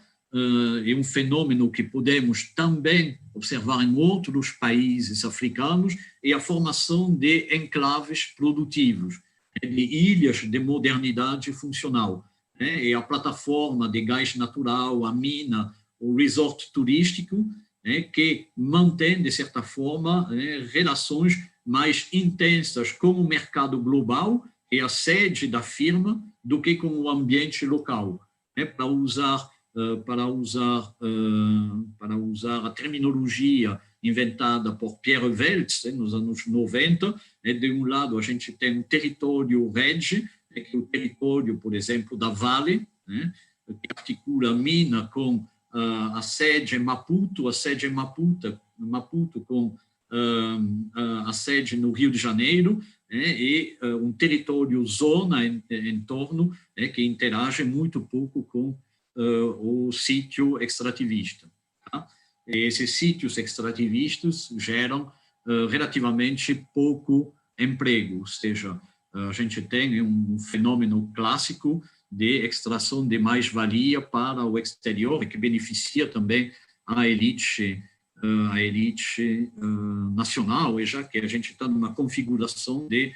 é um fenômeno que podemos também observar em outros países africanos, é a formação de enclaves produtivos, de ilhas de modernidade funcional. É a plataforma de gás natural, a mina, o resort turístico, que mantém, de certa forma, relações mais intensas com o mercado global e a sede da firma do que com o ambiente local. Para usar a terminologia inventada por Pierre Weltz nos anos 90, de um lado a gente tem um território REG, que é o território, por exemplo, da Vale, que articula a mina com a sede em Maputo, com a sede no Rio de Janeiro, e um território zona em torno, que interage muito pouco com o sítio extrativista. Tá? Esses sítios extrativistas geram relativamente pouco emprego, ou seja, A gente tem um fenômeno clássico de extração de mais-valia para o exterior, que beneficia também a elite nacional, e já que a gente está numa configuração de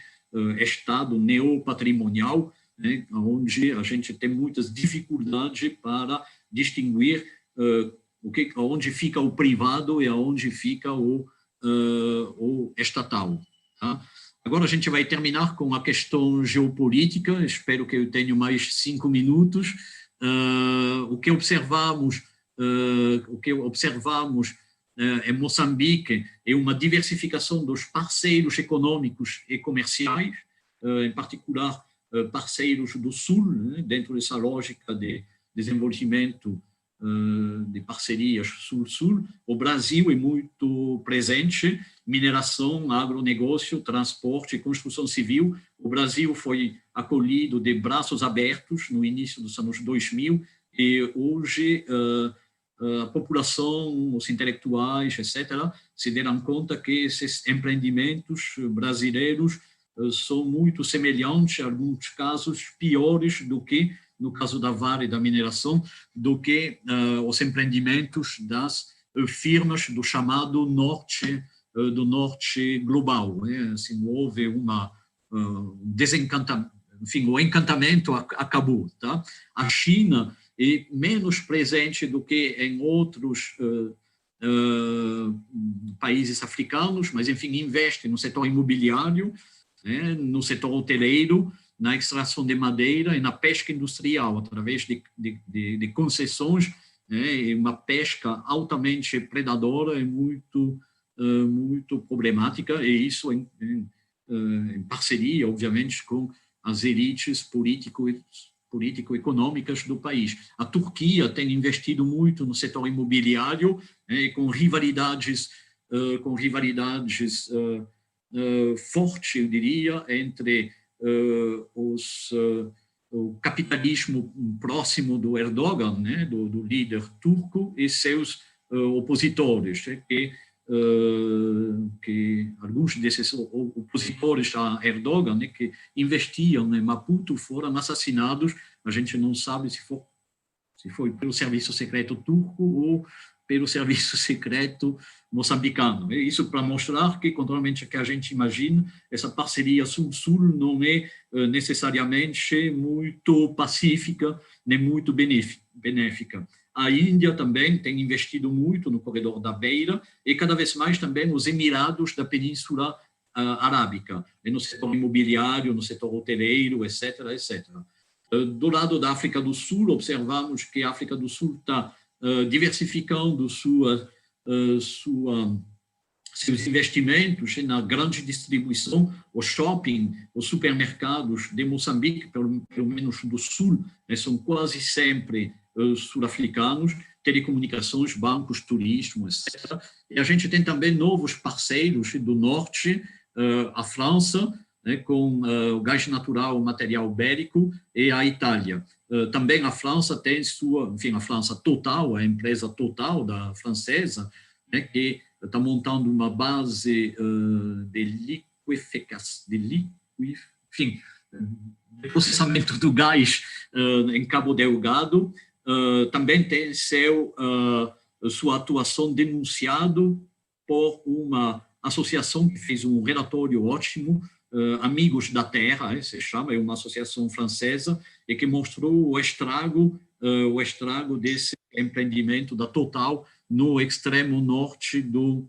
Estado neopatrimonial, né, onde a gente tem muitas dificuldades para distinguir onde fica o privado e onde fica o estatal. Tá? Agora a gente vai terminar com a questão geopolítica, espero que eu tenha mais 5 minutos. O que observamos em Moçambique é uma diversificação dos parceiros econômicos e comerciais, em particular parceiros do Sul, né, dentro dessa lógica de desenvolvimento de parcerias Sul-Sul. O Brasil é muito presente, mineração, agronegócio, transporte e construção civil. O Brasil foi acolhido de braços abertos no início dos anos 2000 e hoje a população, os intelectuais, etc., se deram conta que esses empreendimentos brasileiros são muito semelhantes, em alguns casos piores do que, no caso da Vale e da mineração, do que os empreendimentos das firmas do chamado norte global. Né? Assim, houve desencantamento, enfim, o encantamento acabou. Tá? A China é menos presente do que em outros países africanos, mas, enfim, investe no setor imobiliário, né, no setor hoteleiro, na extração de madeira e na pesca industrial, através de concessões, né, uma pesca altamente predadora e muito problemática, e isso em parceria, obviamente, com as elites político-econômicas do país. A Turquia tem investido muito no setor imobiliário, né, com rivalidades fortes, eu diria, entre o capitalismo próximo do Erdogan, né, do líder turco, e seus opositores, que alguns desses opositores a Erdogan, né, que investiam em Maputo, foram assassinados. A gente não sabe se foi pelo serviço secreto turco ou pelo serviço secreto moçambicano. Isso para mostrar que, contrariamente ao que a gente imagina, essa parceria Sul-Sul não é necessariamente muito pacífica, nem muito benéfica. A Índia também tem investido muito no corredor da Beira e cada vez mais também os Emirados da Península Arábica, no setor imobiliário, no setor hoteleiro, etc., etc. Do lado da África do Sul, observamos que a África do Sul está diversificando seus investimentos na grande distribuição. O shopping, os supermercados de Moçambique, pelo menos do Sul, são quase sempre sul-africanos, telecomunicações, bancos, turismo, etc. E a gente tem também novos parceiros do Norte, a França, né, com o gás natural, o material bélico, e a Itália. Também a França tem a França Total, a empresa Total da francesa, né, que está montando uma base de processamento do gás em Cabo Delgado. Também tem sua atuação denunciado por uma associação que fez um relatório ótimo, Amigos da Terra, se chama, é uma associação francesa, e que mostrou o estrago desse empreendimento da Total no extremo norte do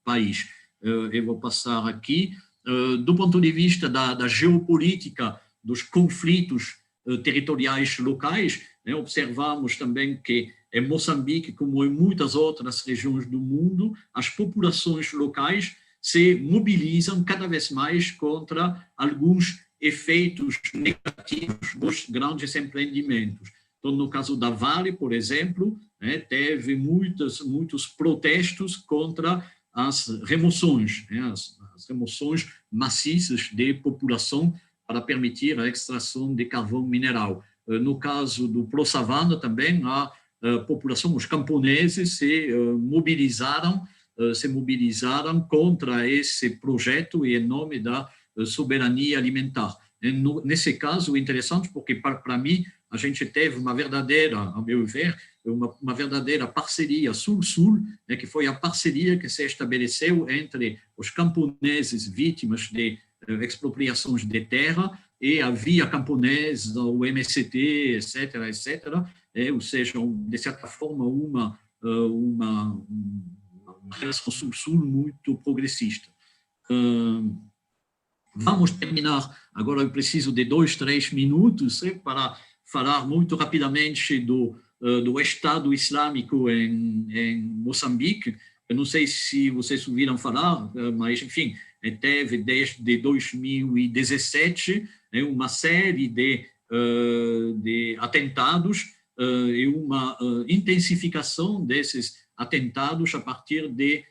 país. Eu vou passar aqui. Do ponto de vista da geopolítica, dos conflitos territoriais locais, né, observamos também que em Moçambique, como em muitas outras regiões do mundo, as populações locais se mobilizam cada vez mais contra alguns efeitos negativos dos grandes empreendimentos. Então, no caso da Vale, por exemplo, né, teve muitos protestos contra as remoções, né, as remoções maciças de população para permitir a extração de carvão mineral. No caso do ProSavana, também a população, os camponeses, se mobilizaram se mobilizaram contra esse projeto e em nome da soberania alimentar. Nesse caso, interessante, porque para mim, a gente teve uma verdadeira, a meu ver, uma verdadeira parceria sul-sul, né, que foi a parceria que se estabeleceu entre os camponeses vítimas de expropriações de terra e a Via Camponesa, o MST, etc., ou seja, de certa forma, uma relação sul-sul muito progressista. Vamos terminar, agora eu preciso de 2, 3 minutos para falar muito rapidamente do Estado Islâmico em Moçambique. Eu não sei se vocês ouviram falar, mas, enfim, teve desde 2017 uma série de atentados e uma intensificação desses atentados a partir de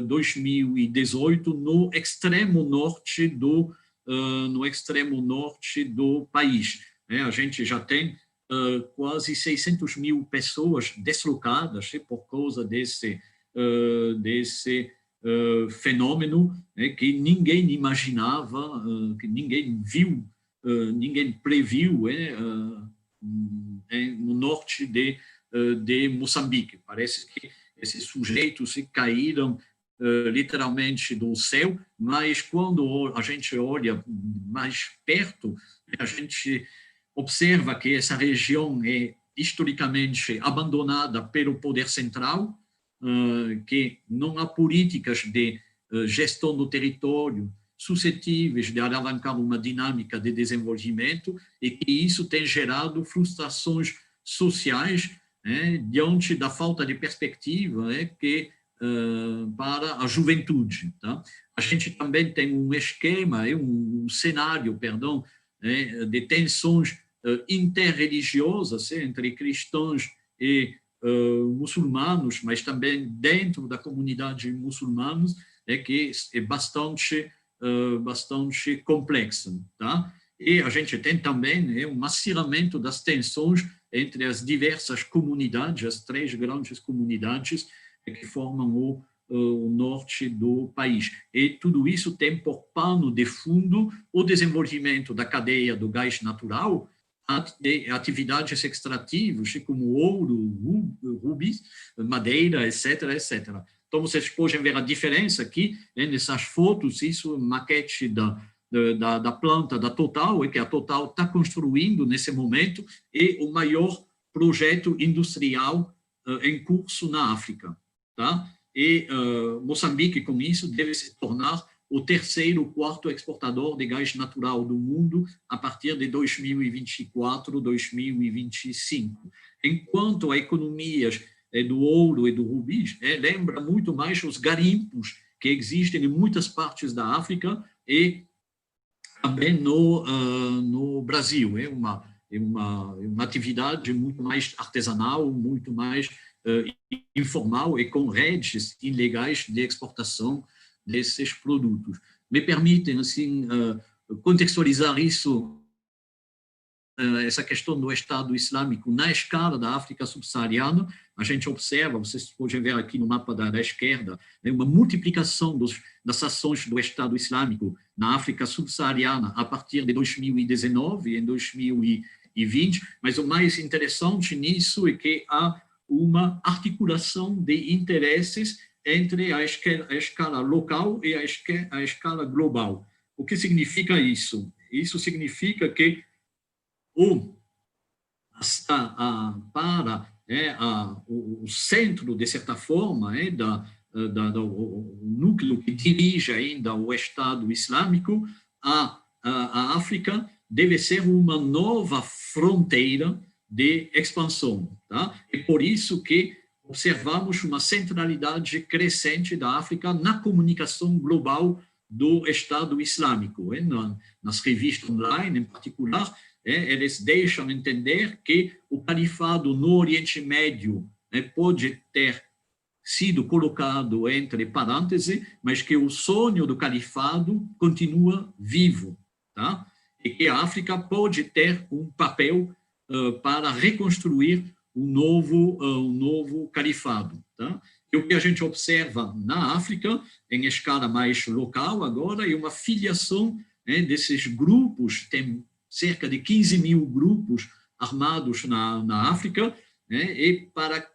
2018 no extremo norte do país. A gente já tem quase 600 mil pessoas deslocadas por causa desse fenômeno que ninguém imaginava, que ninguém viu, ninguém previu no norte de Moçambique. Parece que esses sujeitos caíram literalmente do céu, mas quando a gente olha mais perto, a gente observa que essa região é historicamente abandonada pelo poder central, que não há políticas de gestão do território suscetíveis de alavancar uma dinâmica de desenvolvimento e que isso tem gerado frustrações sociais diante da falta de perspectiva para a juventude. Tá? A gente também tem um esquema, um cenário, de tensões interreligiosas entre cristãos e muçulmanos, mas também dentro da comunidade muçulmana, que é bastante complexa. Tá? E a gente tem também um acirramento das tensões entre as diversas comunidades, as 3 grandes comunidades que formam o norte do país. E tudo isso tem por pano de fundo o desenvolvimento da cadeia do gás natural, de atividades extrativas, como ouro, rubis, madeira, etc., etc. Então, vocês podem ver a diferença aqui, nessas fotos, isso é maquete da planta da Total, que a Total está construindo nesse momento, e o maior projeto industrial em curso na África. Tá? E Moçambique, com isso, deve se tornar o 3º, 4º exportador de gás natural do mundo a partir de 2024, 2025. Enquanto a economia do ouro e do rubis lembra muito mais os garimpos que existem em muitas partes da África e também no Brasil. É uma atividade muito mais artesanal, muito mais informal e com redes ilegais de exportação desses produtos. Me permitem, assim, contextualizar isso, essa questão do Estado Islâmico na escala da África subsaariana. A gente observa, vocês podem ver aqui no mapa da esquerda, uma multiplicação das ações do Estado Islâmico na África subsaariana a partir de 2019 e em 2020, mas o mais interessante nisso é que há uma articulação de interesses entre a escala local e a escala global. O que significa isso? Isso significa que o centro, de certa forma, o núcleo que dirige ainda o Estado Islâmico, a África deve ser uma nova fronteira de expansão. Tá? E por isso que observamos uma centralidade crescente da África na comunicação global do Estado Islâmico. Nas revistas online, em particular, eles deixam entender que o califado no Oriente Médio pode ter sido colocado entre parênteses, mas que o sonho do califado continua vivo. Tá? E que a África pode ter um papel para reconstruir um novo califado. Tá? E o que a gente observa na África, em escala mais local agora, é uma filiação, né, desses grupos, tem cerca de 15 mil grupos armados na África, né, e para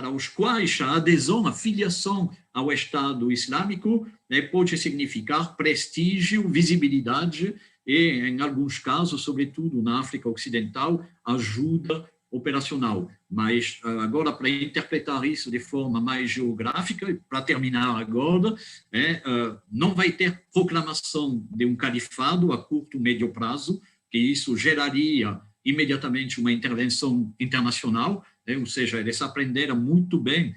os quais a adesão, a filiação ao Estado Islâmico, né, pode significar prestígio, visibilidade e, em alguns casos, sobretudo na África Ocidental, ajuda operacional. Mas agora, para interpretar isso de forma mais geográfica, para terminar agora, não vai ter proclamação de um califado a curto, médio prazo, que isso geraria imediatamente uma intervenção internacional, ou seja, eles aprenderam muito bem,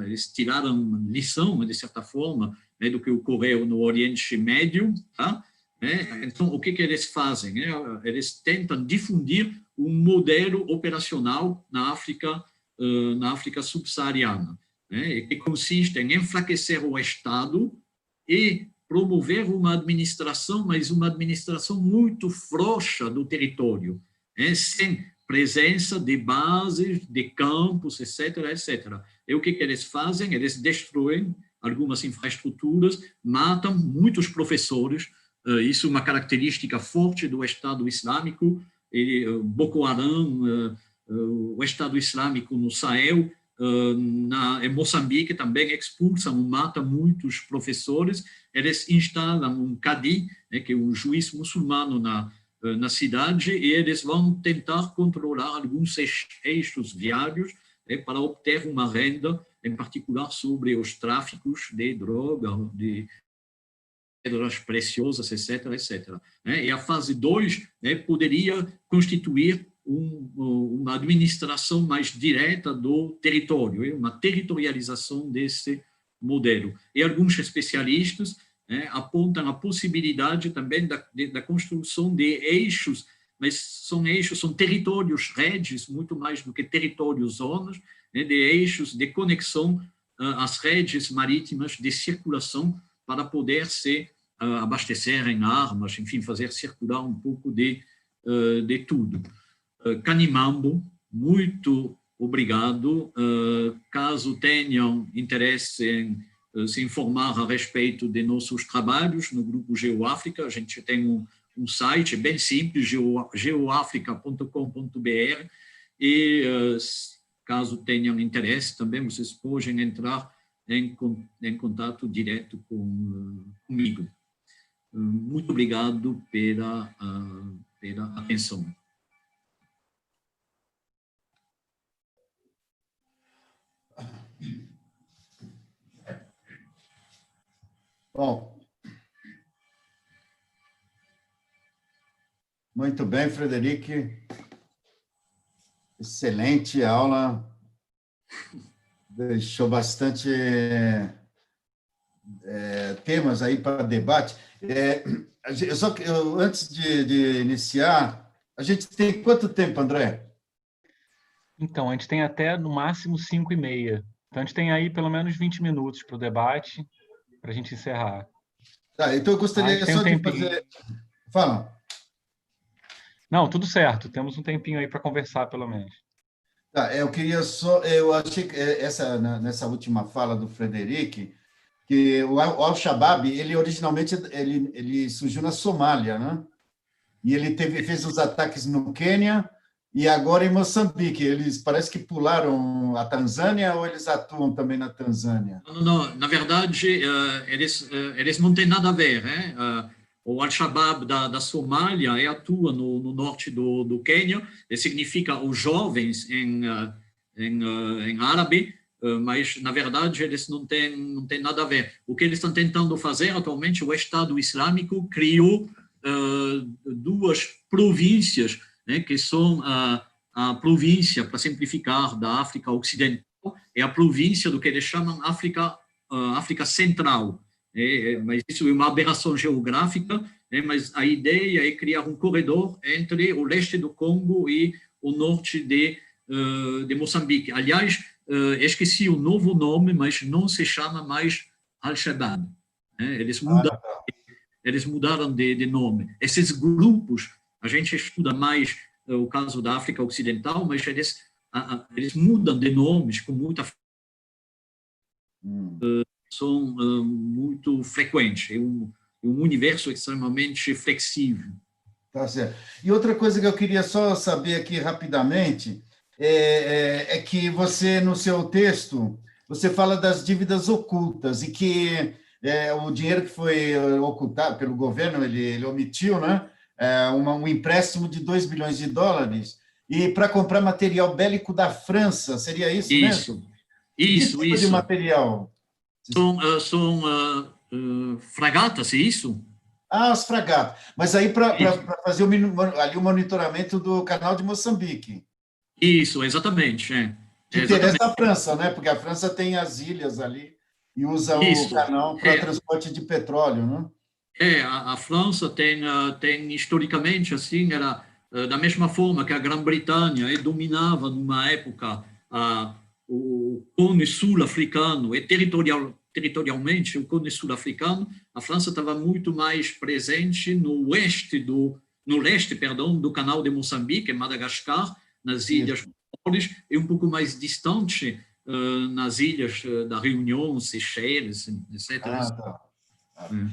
eles tiraram lição, de certa forma, do que ocorreu no Oriente Médio, tá? Então, o que eles fazem? Eles tentam difundir um modelo operacional na África subsaariana, que consiste em enfraquecer o Estado e promover uma administração, mas uma administração muito frouxa do território, sem presença de bases, de campos, etc., etc. E o que eles fazem? Eles destroem algumas infraestruturas, matam muitos professores. Isso é uma característica forte do Estado Islâmico. Boko Haram, o Estado Islâmico no Sahel, em Moçambique também expulsam, matam muitos professores. Eles instalam um cadi, que é um juiz muçulmano na cidade, e eles vão tentar controlar alguns eixos viários para obter uma renda, em particular sobre os tráficos de droga, de pedras preciosas, etc., etc. E a fase 2 poderia constituir uma administração mais direta do território, uma territorialização desse modelo. E alguns especialistas apontam a possibilidade também da construção de eixos, mas são territórios, redes, muito mais do que territórios, zonas, de eixos de conexão às redes marítimas de circulação para poder se abastecer em armas, enfim, fazer circular um pouco de tudo. Kanimambo, muito obrigado. Caso tenham interesse em se informar a respeito de nossos trabalhos no Grupo GeoAfrica, a gente tem um site bem simples, geoafrica.com.br, e caso tenham interesse também, vocês podem entrar em contato direto comigo. Muito obrigado pela atenção. Bom, muito bem, Frederic. Excelente aula. Deixou bastante temas aí para debate. Antes de iniciar, a gente tem quanto tempo, André? Então, a gente tem até, no máximo, 5h30. Então, a gente tem aí pelo menos 20 minutos para o debate, para a gente encerrar. Tá, então eu gostaria só de fazer... Fala. Não, tudo certo. Temos um tempinho aí para conversar, pelo menos. Tá, eu queria só... Eu achei que nessa última fala do Frederic, que o Al-Shabaab, ele originalmente ele surgiu na Somália, né? E ele fez os ataques no Quênia e agora em Moçambique. Eles parece que pularam a Tanzânia, ou eles atuam também na Tanzânia? Não, na verdade, eles não têm nada a ver. O Al-Shabaab da Somália atua no norte do Quênia, significa os jovens em árabe, mas, na verdade, eles não têm nada a ver. O que eles estão tentando fazer atualmente, o Estado Islâmico criou duas províncias, que são a província, para simplificar, da África Ocidental, e a província do que eles chamam África Central. Mas isso é uma aberração geográfica, mas a ideia é criar um corredor entre o leste do Congo e o norte de Moçambique. Aliás, esqueci o novo nome, mas não se chama mais Al-Shabaab. Eles mudaram de nome. Esses grupos, a gente estuda mais o caso da África Ocidental, mas eles mudam de nomes com muita são muito frequentes. É um universo extremamente flexível. Tá certo. E outra coisa que eu queria só saber aqui rapidamente é que você, no seu texto, você fala das dívidas ocultas e que o dinheiro que foi ocultado pelo governo, ele omitiu, né? Um empréstimo de 2 bilhões de dólares e para comprar material bélico da França, seria isso mesmo? Isso, que tipo de material? São fragatas, é isso? As fragatas. Mas aí para fazer ali o monitoramento do canal de Moçambique. Isso, exatamente. Que interessa a França, né? Porque a França tem as ilhas ali e usa o canal para transporte de petróleo, né? A França tem historicamente, assim, era da mesma forma que a Grã-Bretanha dominava numa época o Cone Sul-africano e territorialmente o Cone Sul-africano, a França estava muito mais presente no leste do canal de Moçambique, em Madagascar, nas ilhas Comores, e um pouco mais distante nas ilhas da Reunião, Seychelles, etc. Tá.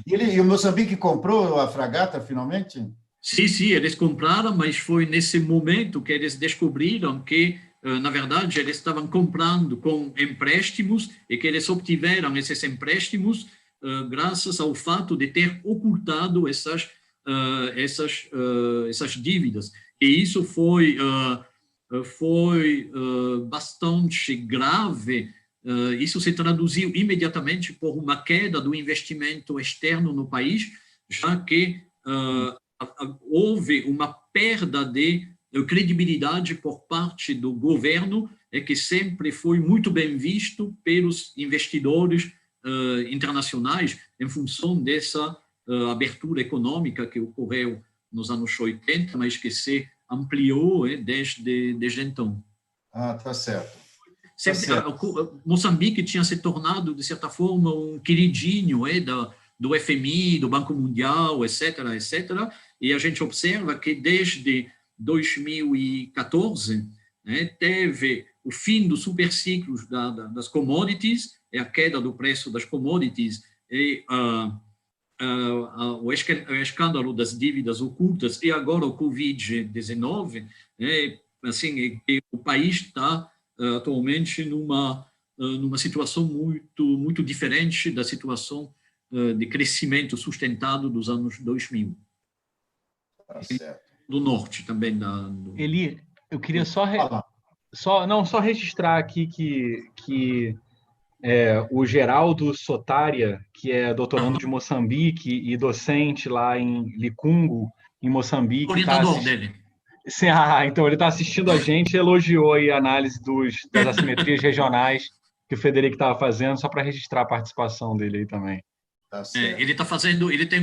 E o Moçambique comprou a fragata, finalmente? Sim, eles compraram, mas foi nesse momento que eles descobriram que, na verdade, eles estavam comprando com empréstimos e que eles obtiveram esses empréstimos graças ao fato de ter ocultado essas dívidas. E isso foi bastante grave. Isso se traduziu imediatamente por uma queda do investimento externo no país, já que houve uma perda de credibilidade por parte do governo, que sempre foi muito bem visto pelos investidores internacionais em função dessa abertura econômica que ocorreu nos anos 80, mas que se ampliou desde então. Tá certo. Moçambique tinha se tornado, de certa forma, um queridinho do FMI, do Banco Mundial, etc., e a gente observa que desde 2014 teve o fim dos superciclos das commodities, a queda do preço das commodities e o escândalo das dívidas ocultas e agora o Covid-19, assim, o país está atualmente numa situação muito diferente da situação de crescimento sustentado dos anos 2000. Tá certo. Do norte também. Eli, eu queria só registrar aqui que o Geraldo Sotária, que é doutorando de Moçambique e docente lá em Licungo, em Moçambique. Orientador dele. Sim, então ele está assistindo a gente e elogiou aí a análise das assimetrias regionais que o Federico estava fazendo, só para registrar a participação dele aí também. Tá certo. Ele tem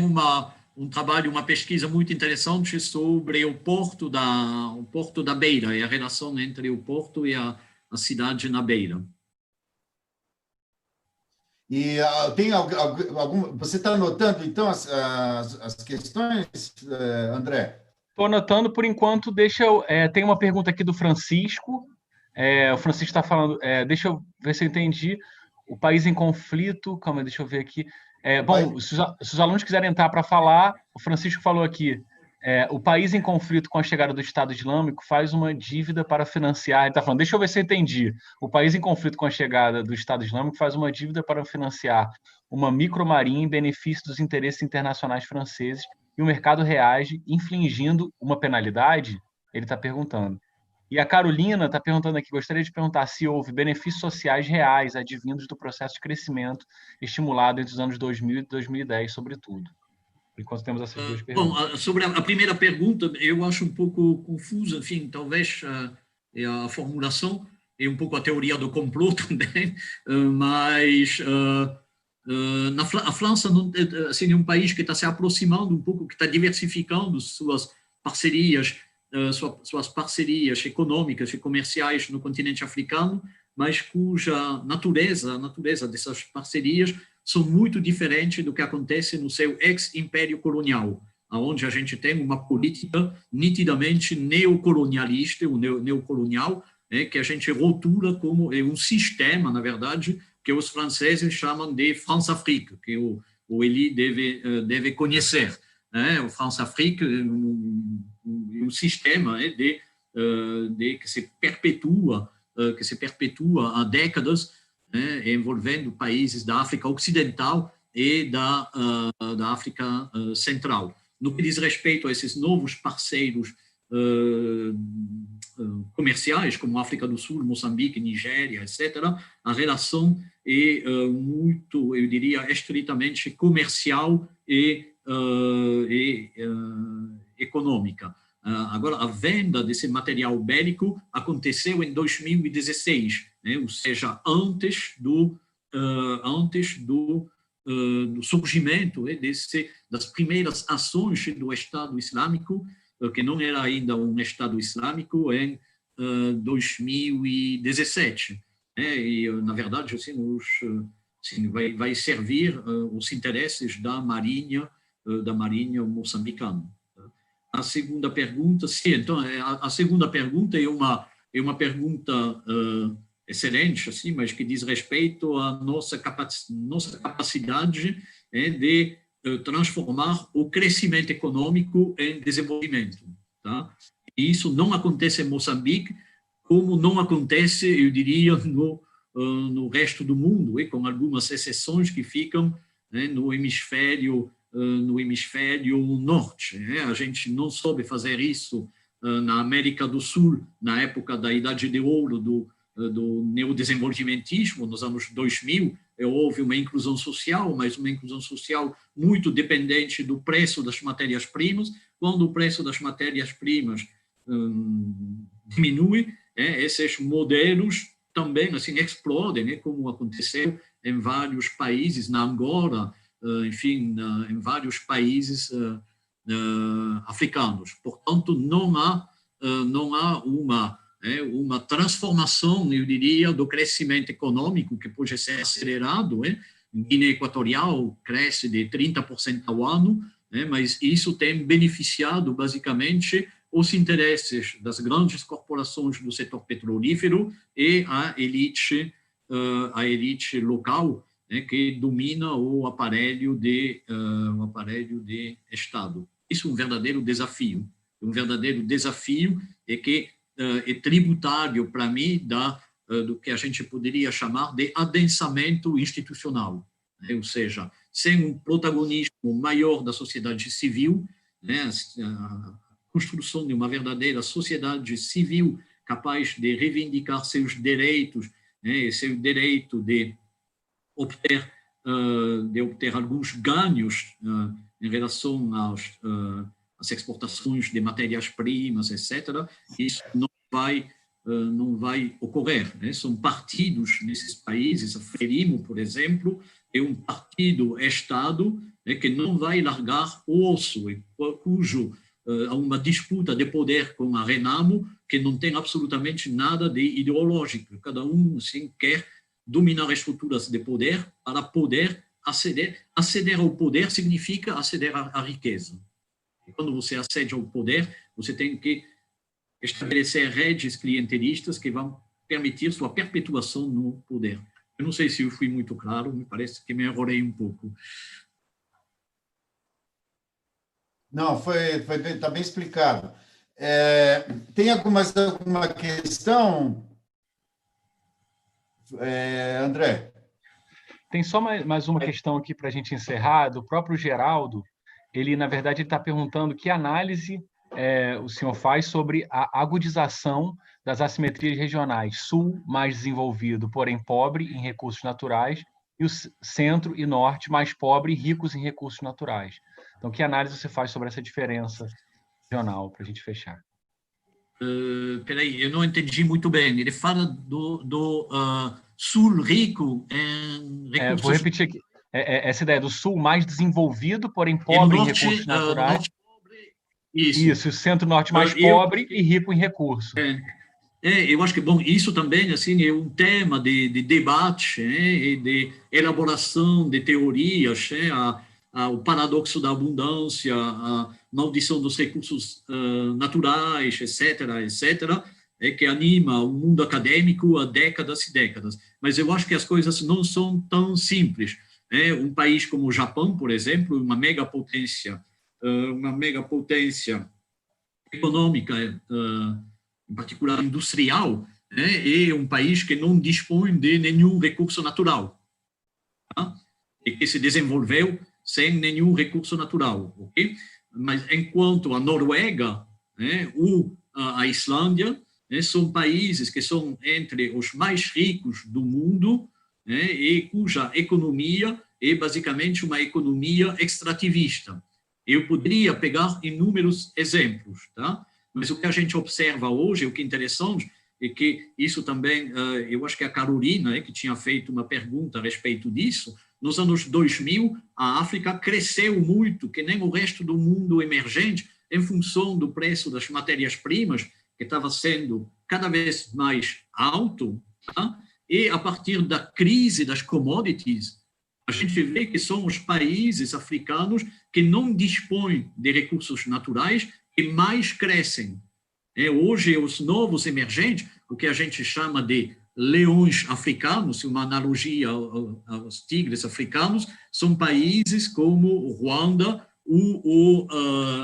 um trabalho, uma pesquisa muito interessante sobre o porto da Beira e a relação entre o porto e a cidade na Beira. E tem algum... Você está anotando, então, as questões, André? Estou anotando, por enquanto, tem uma pergunta aqui do Francisco. O Francisco está falando... deixa eu ver se eu entendi. O país em conflito... Calma, deixa eu ver aqui. Se os alunos quiserem entrar para falar, o Francisco falou aqui, o país em conflito com a chegada do Estado Islâmico faz uma dívida para financiar... Ele está falando, deixa eu ver se eu entendi. O país em conflito com a chegada do Estado Islâmico faz uma dívida para financiar uma micromarinha em benefício dos interesses internacionais franceses e o mercado reage infligindo uma penalidade? Ele está perguntando. E a Carolina está perguntando aqui, gostaria de perguntar se houve benefícios sociais reais advindos do processo de crescimento estimulado entre os anos 2000 e 2010, sobretudo. Por enquanto temos essas duas perguntas. Bom, sobre a primeira pergunta, eu acho um pouco confusa, enfim, talvez a formulação e um pouco a teoria do complô também, mas a França assim, é um país que está se aproximando um pouco, que está diversificando suas parcerias econômicas e comerciais no continente africano, mas cuja a natureza dessas parcerias são muito diferentes do que acontece no seu ex-império colonial, onde a gente tem uma política nitidamente neocolonialista, o neocolonial, que a gente rotula como um sistema, na verdade, que os franceses chamam de France-Afrique, que o Elie deve conhecer. O France-Afrique é um sistema que se perpetua há décadas, envolvendo países da África Ocidental e da África Central. No que diz respeito a esses novos parceiros comerciais, como África do Sul, Moçambique, Nigéria, etc., a relação é muito, eu diria, estritamente comercial e econômica. Agora, a venda desse material bélico aconteceu em 2016, ou seja, antes do surgimento das primeiras ações do Estado Islâmico, que não era ainda um Estado Islâmico, em 2017. E, na verdade, assim, vai servir os interesses da Marinha moçambicana. A segunda pergunta, sim, então, a segunda pergunta é uma pergunta excelente, assim, mas que diz respeito à nossa capacidade de transformar o crescimento econômico em desenvolvimento. Tá? E isso não acontece em Moçambique, como não acontece, eu diria, no resto do mundo, com algumas exceções que ficam no hemisfério norte. A gente não soube fazer isso na América do Sul, na época da Idade de Ouro do neodesenvolvimentismo, nos anos 2000, houve uma inclusão social, mas uma inclusão social muito dependente do preço das matérias-primas. Quando o preço das matérias-primas diminui, esses modelos também assim explodem, como aconteceu em vários países, na Angola, enfim, em vários países africanos. Portanto, não há uma transformação, eu diria, do crescimento econômico que pode ser acelerado. Guiné Equatorial cresce de 30% ao ano, mas isso tem beneficiado, basicamente, os interesses das grandes corporações do setor petrolífero e a elite local, que domina o aparelho de Estado. Isso é um verdadeiro desafio. É que é tributário, para mim, do que a gente poderia chamar de adensamento institucional. Ou seja, sem um protagonismo maior da sociedade civil, a construção de uma verdadeira sociedade civil capaz de reivindicar seus direitos, seu direito de obter alguns ganhos em relação às exportações de matérias-primas, etc., isso não vai ocorrer. São partidos nesses países, a Frelimo, por exemplo, é um partido-Estado que não vai largar o osso, cujo há uma disputa de poder com a Renamo que não tem absolutamente nada de ideológico. Cada um assim, quer dominar as estruturas de poder para poder aceder. Aceder ao poder significa aceder à riqueza. E quando você acede ao poder, você tem que estabelecer redes clientelistas que vão permitir sua perpetuação no poder. Eu não sei se eu fui muito claro, me parece que me enrolei um pouco. Não, está bem explicado. Tem alguma questão, André? Tem só mais uma questão aqui para a gente encerrar, do próprio Geraldo. Ele, na verdade, está perguntando que análise o senhor faz sobre a agudização das assimetrias regionais. Sul, mais desenvolvido, porém pobre em recursos naturais, e o centro e norte, mais pobre e ricos em recursos naturais. Então, que análise você faz sobre essa diferença regional, para a gente fechar? Peraí, eu não entendi muito bem. Ele fala do sul rico em recursos... Vou repetir aqui. Essa ideia do sul mais desenvolvido, porém pobre em recursos naturais. Norte, pobre, isso. O centro-norte mais pobre e rico em recursos. Eu acho que, bom, isso também assim, é um tema de debate, e de elaboração de teorias, o paradoxo da abundância, a maldição dos recursos naturais, etc., etc. que anima o mundo acadêmico há décadas e décadas. Mas eu acho que as coisas não são tão simples. Um país como o Japão, por exemplo, uma megapotência econômica, em particular industrial, é um país que não dispõe de nenhum recurso natural, tá? E que se desenvolveu sem nenhum recurso natural, ok? Mas enquanto a Noruega, a Islândia, são países que são entre os mais ricos do mundo, e cuja economia é basicamente uma economia extrativista. Eu poderia pegar inúmeros exemplos, tá? Mas o que a gente observa hoje, o que é interessante, é que isso também, eu acho que a Carolina, que tinha feito uma pergunta a respeito disso, nos anos 2000, a África cresceu muito, que nem o resto do mundo emergente, em função do preço das matérias-primas, que estava sendo cada vez mais alto, tá? E a partir da crise das commodities, a gente vê que são os países africanos que não dispõem de recursos naturais que mais crescem. Hoje, os novos emergentes, o que a gente chama de leões africanos, uma analogia aos tigres africanos, são países como o Ruanda ou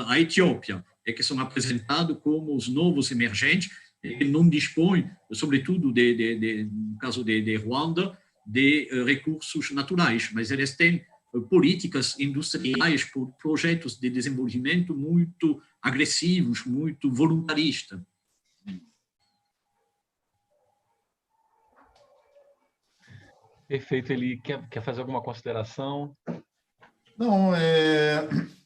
a Etiópia, que são apresentados como os novos emergentes, que não dispõem, sobretudo, no caso de Ruanda, de recursos naturais, mas eles têm políticas industriais, projetos de desenvolvimento muito agressivos, muito voluntaristas. Perfeito, Eli. Quer fazer alguma consideração? Não,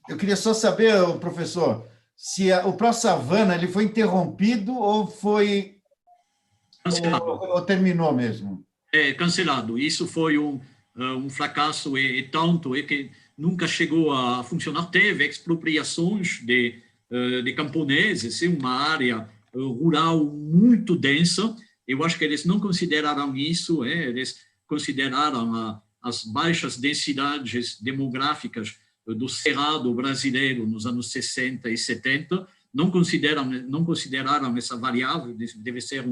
eu queria só saber, professor, se o ProSavana ele foi interrompido ou foi ou terminou mesmo? Cancelado. Isso foi um fracasso e tanto que nunca chegou a funcionar. Teve expropriações de camponeses, uma área rural muito densa. Eu acho que eles não consideraram isso, eles consideraram as baixas densidades demográficas do Cerrado brasileiro nos anos 60 e 70, não consideraram essa variável, deve ser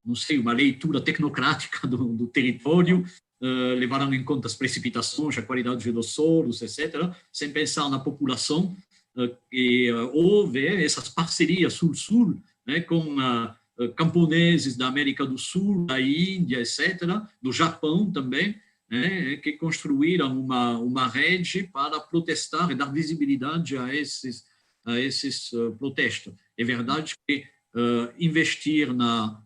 não sei, uma leitura tecnocrática do território, levaram em conta as precipitações, a qualidade dos solos, etc., sem pensar na população. E houve essas parcerias sul-sul, com camponeses da América do Sul, da Índia, etc., do Japão também, que construíram uma rede para protestar e dar visibilidade a esses protestos. É verdade que investir nas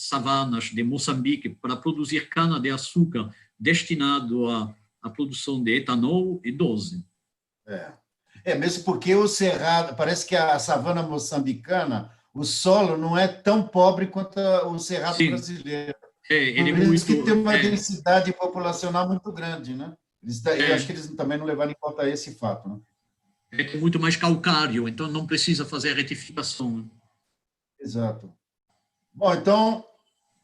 savanas de Moçambique para produzir cana-de-açúcar destinado à produção de etanol é 12. Mesmo porque o cerrado, parece que a savana moçambicana, o solo não é tão pobre quanto o cerrado Sim. brasileiro. Ele Por isso que tem uma densidade populacional muito grande, né? Eu acho que eles também não levaram em conta esse fato, né? É muito mais calcário, então não precisa fazer retificação. Exato. Bom, então,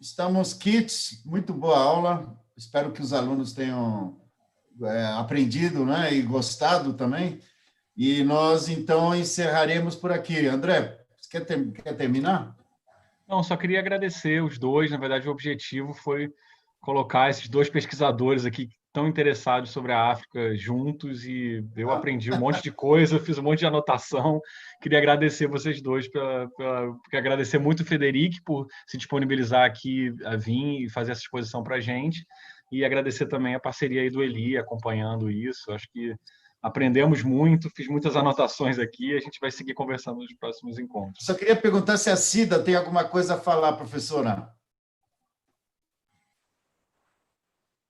estamos quites. Muito boa aula. Espero que os alunos tenham aprendido, né, e gostado também. E nós, então, encerraremos por aqui. André, você quer terminar? Não, só queria agradecer os dois. Na verdade, o objetivo foi colocar esses dois pesquisadores aqui tão interessados sobre a África juntos, e eu aprendi um monte de coisa, fiz um monte de anotação. Queria agradecer vocês dois, agradecer muito o Frederic por se disponibilizar aqui a vir e fazer essa exposição para a gente, e agradecer também a parceria aí do Eli acompanhando isso. Acho que aprendemos muito, fiz muitas anotações aqui, a gente vai seguir conversando nos próximos encontros. Só queria perguntar se a Cida tem alguma coisa a falar, professora.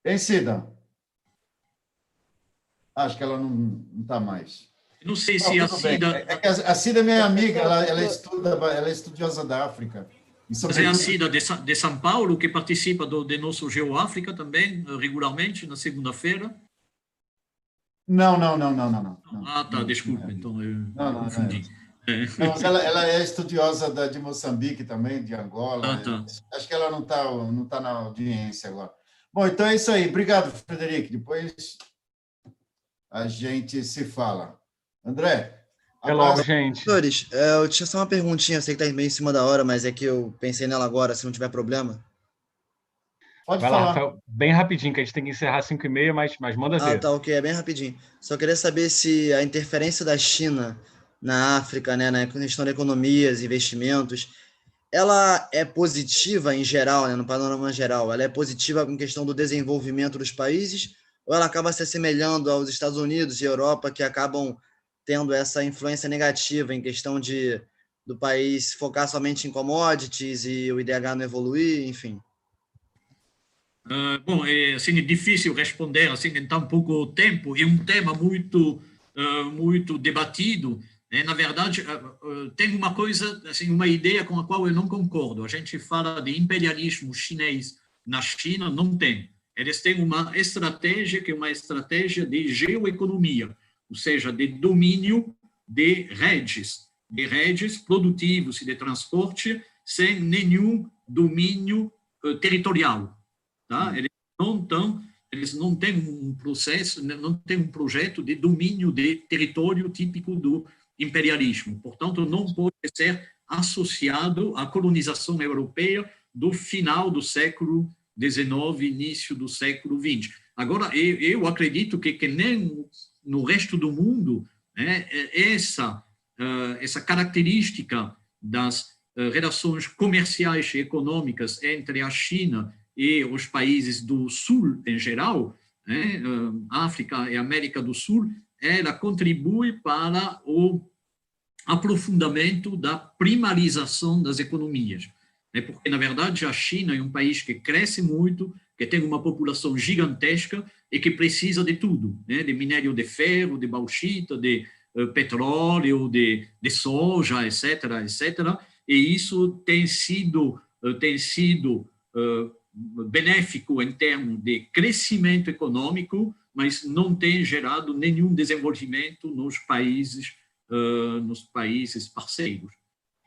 Hein, Cida? Acho que ela não está mais. Não sei se a Cida... É que a Cida é minha amiga, ela é estudiosa da África. Mas é a Cida de São Paulo, que participa de nosso GeoAfrica também, regularmente, na segunda-feira. Não. Ah, tá, desculpa, então eu confundi. Não, mas ela é estudiosa de Moçambique também, de Angola. Ah, tá. Acho que ela não tá na audiência agora. Bom, então é isso aí. Obrigado, Frederico. Depois a gente se fala. André, Até logo, gente. Senhores, eu tinha só uma perguntinha, eu sei que está meio em cima da hora, mas é que eu pensei nela agora, se não tiver problema. Pode Vai lá, falar. Rafael, bem rapidinho, que a gente tem que encerrar às 5h30, mas manda ver. Tá, ok, é bem rapidinho. Só queria saber se a interferência da China na África, né, na questão de economias, investimentos, ela é positiva em geral, né, no panorama geral, ela é positiva em questão do desenvolvimento dos países, ou ela acaba se assemelhando aos Estados Unidos e Europa, que acabam tendo essa influência negativa em questão do país focar somente em commodities e o IDH não evoluir, enfim? Bom, assim, é difícil responder assim em tão pouco tempo. É um tema muito debatido. Né? Na verdade, tem uma coisa, assim, uma ideia com a qual eu não concordo. A gente fala de imperialismo chinês na China, não tem. Eles têm uma estratégia que é uma estratégia de geoeconomia, ou seja, de domínio de redes produtivos e de transporte sem nenhum domínio territorial. Tá? Eles não têm um processo, não têm um projeto de domínio de território típico do imperialismo. Portanto, não pode ser associado à colonização europeia do final do século XIX, início do século XX. Agora, eu acredito que nem no resto do mundo, né, essa característica das relações comerciais e econômicas entre a China e os países do Sul em geral, né, África e América do Sul, ela contribui para o aprofundamento da primarização das economias. Né, porque, na verdade, a China é um país que cresce muito, que tem uma população gigantesca e que precisa de tudo, né, de minério de ferro, de bauxita, de petróleo, de soja, etc., etc., e isso tem sido benéfico em termos de crescimento econômico, mas não tem gerado nenhum desenvolvimento nos países parceiros.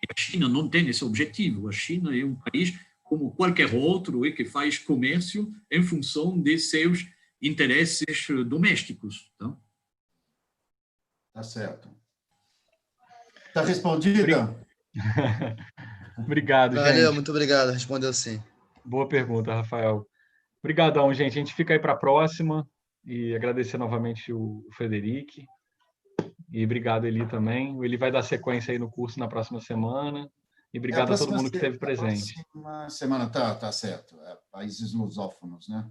E a China não tem esse objetivo. A China é um país como qualquer outro e que faz comércio em função de seus interesses domésticos. Tá? Tá certo. Está respondida? Obrigado, gente. Valeu, muito obrigado, respondeu sim. Boa pergunta, Rafael. Obrigadão, gente. A gente fica aí para a próxima e agradecer novamente o Frederic. E obrigado, Eli, também. O Eli vai dar sequência aí no curso na próxima semana. E obrigado a todo mundo que esteve presente. Próxima semana, tá certo. Países lusófonos, né?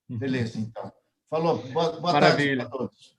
Beleza, então. Falou. Boa tarde a todos.